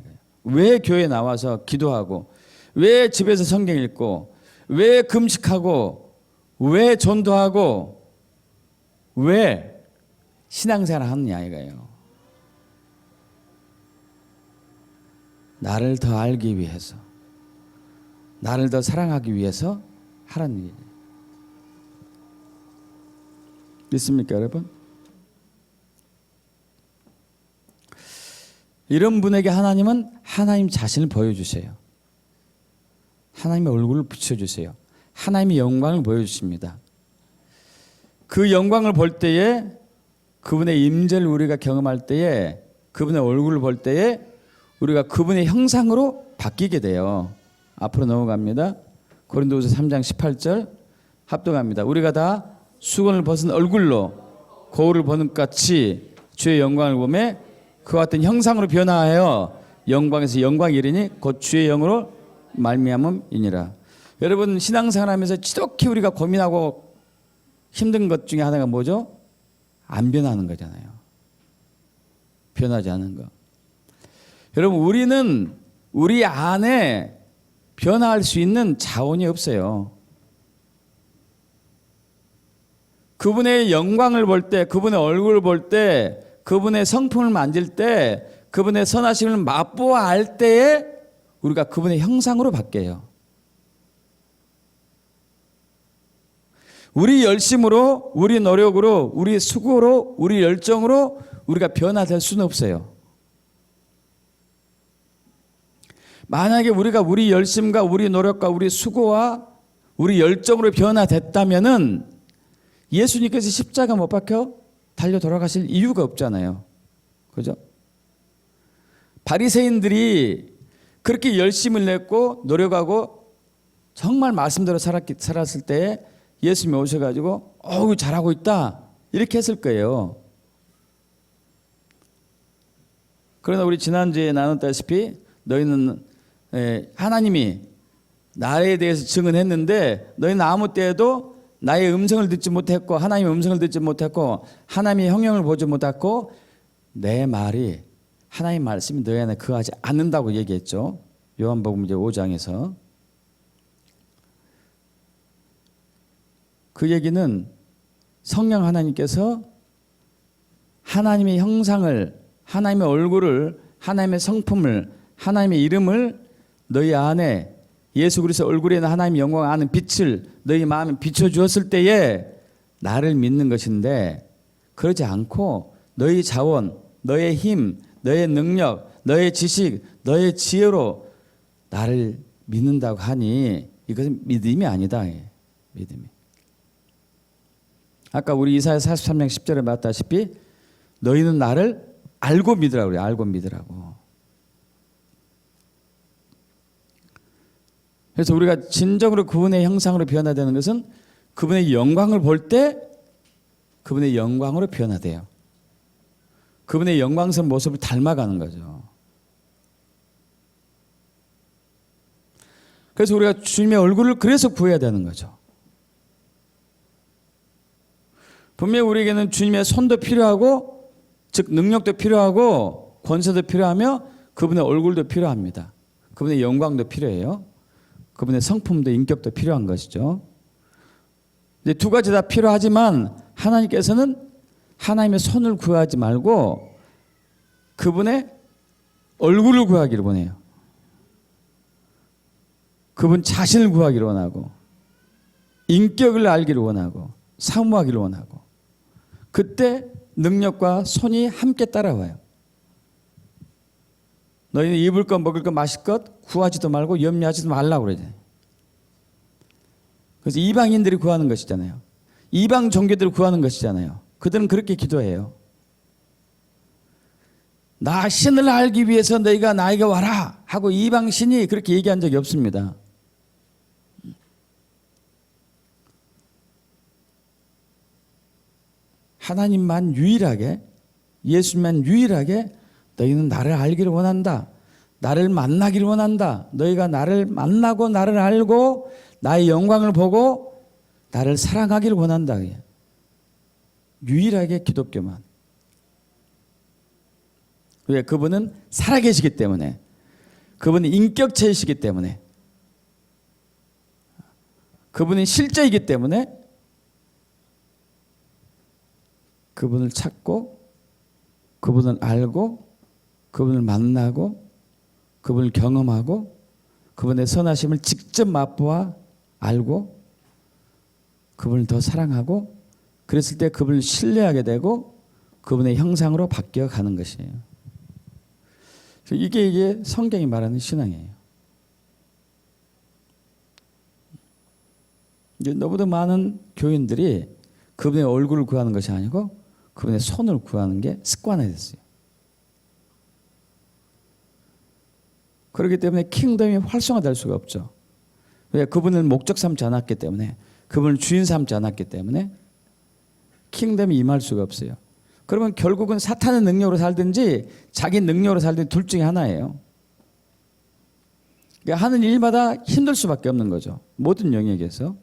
왜 교회에 나와서 기도하고, 왜 집에서 성경 읽고, 왜 금식하고, 왜 전도하고, 왜 신앙생활을 하느냐 이거예요. 나를 더 알기 위해서, 나를 더 사랑하기 위해서 하라는 얘기예요. 믿습니까, 여러분? 이런 분에게 하나님은 하나님 자신을 보여주세요. 하나님의 얼굴을 비춰주세요. 하나님의 영광을 보여주십니다. 그 영광을 볼 때에, 그분의 임재를 우리가 경험할 때에, 그분의 얼굴을 볼 때에 우리가 그분의 형상으로 바뀌게 돼요. 앞으로 넘어갑니다. 고린도후서 3장 18절 합독합니다. 우리가 다 수건을 벗은 얼굴로 거울을 보는 것 같이 주의 영광을 보매 그와 같은 형상으로 변화하여 영광에서 영광이 이르니 곧 주의 영으로 말미암음이니라. 여러분, 신앙생활하면서 지독히 우리가 고민하고 힘든 것 중에 하나가 뭐죠? 안 변하는 거잖아요. 변하지 않는 거. 여러분, 우리는 우리 안에 변화할 수 있는 자원이 없어요. 그분의 영광을 볼 때, 그분의 얼굴을 볼 때, 그분의 성품을 만질 때, 그분의 선하심을 맛보아 알 때에 우리가 그분의 형상으로 바뀌어요. 우리 열심으로, 우리 노력으로, 우리 수고로, 우리 열정으로 우리가 변화될 수는 없어요. 만약에 우리가 우리 열심과 우리 노력과 우리 수고와 우리 열정으로 변화됐다면은 예수님께서 십자가 못 박혀 달려 돌아가실 이유가 없잖아요. 그죠? 바리새인들이 그렇게 열심을 냈고 노력하고 정말 말씀대로 살았을 때 예수님이 오셔가지고 어우 잘하고 있다 이렇게 했을 거예요. 그러나 우리 지난주에 나눴다시피 너희는 하나님이 나에 대해서 증언했는데 너희는 아무 때에도 나의 음성을 듣지 못했고 하나님의 음성을 듣지 못했고 하나님의 형형을 보지 못했고 내 말이 하나님 말씀이 너희 안에 거하지 않는다고 얘기했죠. 요한복음 이제 5장에서. 그 얘기는 성령 하나님께서 하나님의 형상을, 하나님의 얼굴을, 하나님의 성품을, 하나님의 이름을 너희 안에 예수 그리스도 얼굴에 있는 하나님의 영광을 아는 빛을 너희 마음에 비춰주었을 때에 나를 믿는 것인데 그러지 않고 너희 자원, 너의 힘, 너의 능력, 너의 지식, 너의 지혜로 나를 믿는다고 하니 이것은 믿음이 아니다. 믿음이. 아까 우리 이사야 43장 10절에 봤다시피 너희는 나를 알고 믿으라고 그래요. 알고 믿으라고. 그래서 우리가 진정으로 그분의 형상으로 변화되는 것은 그분의 영광을 볼 때 그분의 영광으로 변화돼요. 그분의 영광스러운 모습을 닮아가는 거죠. 그래서 우리가 주님의 얼굴을 그래서 구해야 되는 거죠. 분명히 우리에게는 주님의 손도 필요하고 즉 능력도 필요하고 권세도 필요하며 그분의 얼굴도 필요합니다. 그분의 영광도 필요해요. 그분의 성품도 인격도 필요한 것이죠. 이제 두 가지 다 필요하지만 하나님께서는 하나님의 손을 구하지 말고 그분의 얼굴을 구하기를 원해요. 그분 자신을 구하기를 원하고 인격을 알기를 원하고 사모하기를 원하고 그때 능력과 손이 함께 따라와요. 너희는 입을 것 먹을 것 마실 것 구하지도 말고 염려하지도 말라고 그러잖아요. 그래서 이방인들이 구하는 것이잖아요. 이방 종교들이 구하는 것이잖아요. 그들은 그렇게 기도해요. 나 신을 알기 위해서 너희가 나에게 와라 하고 이방 신이 그렇게 얘기한 적이 없습니다. 하나님만 유일하게 예수님만 유일하게 너희는 나를 알기를 원한다. 나를 만나기를 원한다. 너희가 나를 만나고 나를 알고 나의 영광을 보고 나를 사랑하기를 원한다. 유일하게 기독교만. 왜? 그분은 살아계시기 때문에 그분은 인격체이시기 때문에 그분은 실제이기 때문에 그분을 찾고 그분을 알고 그분을 만나고 그분을 경험하고 그분의 선하심을 직접 맛보아 알고 그분을 더 사랑하고 그랬을 때 그분을 신뢰하게 되고 그분의 형상으로 바뀌어 가는 것이에요. 이게 성경이 말하는 신앙이에요. 이제 너무도 많은 교인들이 그분의 얼굴을 구하는 것이 아니고 그분의 손을 구하는 게 습관화됐어요. 그렇기 때문에 킹덤이 활성화될 수가 없죠. 왜? 그분을 목적 삼지 않았기 때문에 그분을 주인 삼지 않았기 때문에 킹덤이 임할 수가 없어요. 그러면 결국은 사탄의 능력으로 살든지 자기 능력으로 살든지 둘 중에 하나예요. 그러니까 하는 일마다 힘들 수밖에 없는 거죠. 모든 영역에서.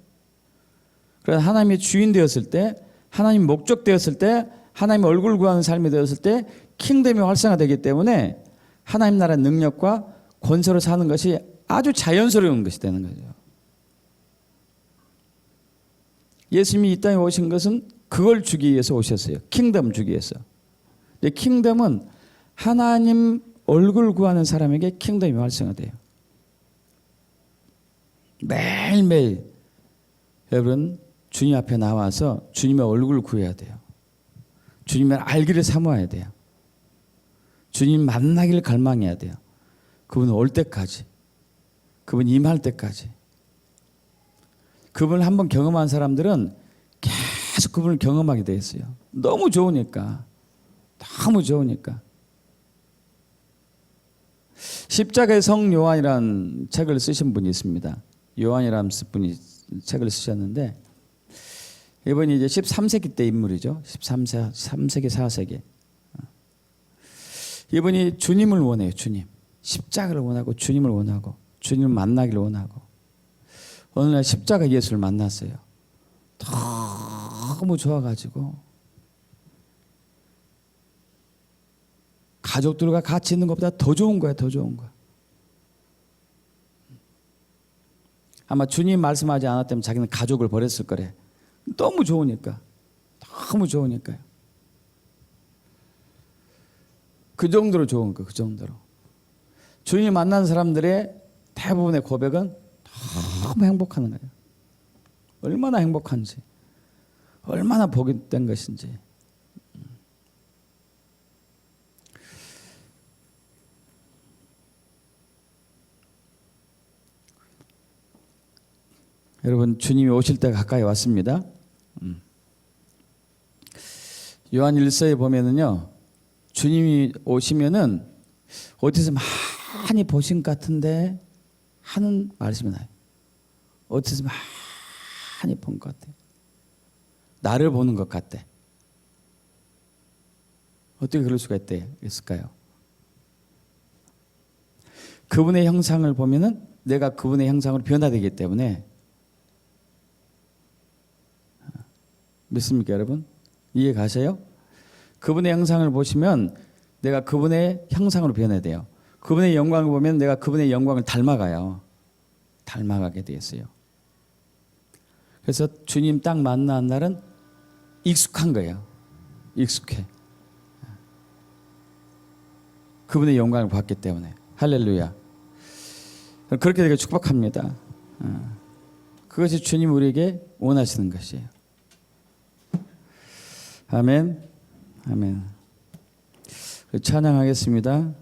그래서 하나님의 주인 되었을 때 하나님 목적 되었을 때 하나님의 얼굴 구하는 삶이 되었을 때 킹덤이 활성화되기 때문에 하나님 나라의 능력과 권세로 사는 것이 아주 자연스러운 것이 되는 거죠. 예수님이 이 땅에 오신 것은 그걸 주기 위해서 오셨어요. 킹덤 주기 위해서. 킹덤은 하나님 얼굴 구하는 사람에게 킹덤이 활성화돼요. 매일매일 여러분 주님 앞에 나와서 주님의 얼굴을 구해야 돼요. 주님을 알기를 사모해야 돼요. 주님 만나기를 갈망해야 돼요. 그분 올 때까지, 그분 임할 때까지. 그분을 한번 경험한 사람들은 계속 그분을 경험하게 돼 있어요. 너무 좋으니까. 너무 좋으니까. 십자가의 성 요한이라는 책을 쓰신 분이 있습니다. 요한이라는 분이 책을 쓰셨는데 이분이 이제 13세기 때 인물이죠. 3세기 4세기. 이분이 주님을 원해요. 주님. 십자가를 원하고 주님을 원하고 주님을 만나기를 원하고 어느 날 십자가 예수를 만났어요. 너무 좋아가지고 가족들과 같이 있는 것보다 더 좋은 거야. 더 좋은 거야. 아마 주님 말씀하지 않았다면 자기는 가족을 버렸을 거래. 너무 좋으니까. 너무 좋으니까요. 그 정도로 좋은 거, 그 정도로. 주님 만난 사람들의 대부분의 고백은 너무 행복한 거예요. 얼마나 행복한지, 얼마나 복이 된 것인지. 여러분, 주님이 오실 때가 가까이 왔습니다. 요한 1서에 보면은요, 주님이 오시면은 어디서 많이 보신 것 같은데 하는 말씀이 나요. 어디서 많이 본 것 같아. 나를 보는 것 같대. 어떻게 그럴 수가 있을까요? 그분의 형상을 보면은 내가 그분의 형상으로 변화되기 때문에. 믿습니까, 여러분? 이해 가세요? 그분의 형상을 보시면 내가 그분의 형상으로 변해야 돼요. 그분의 영광을 보면 내가 그분의 영광을 닮아가요. 닮아가게 되었어요. 그래서 주님 딱 만난 날은 익숙한 거예요. 익숙해. 그분의 영광을 봤기 때문에. 할렐루야. 그렇게 되게 축복합니다. 그것이 주님 우리에게 원하시는 것이에요. 아멘. 아멘. 찬양하겠습니다.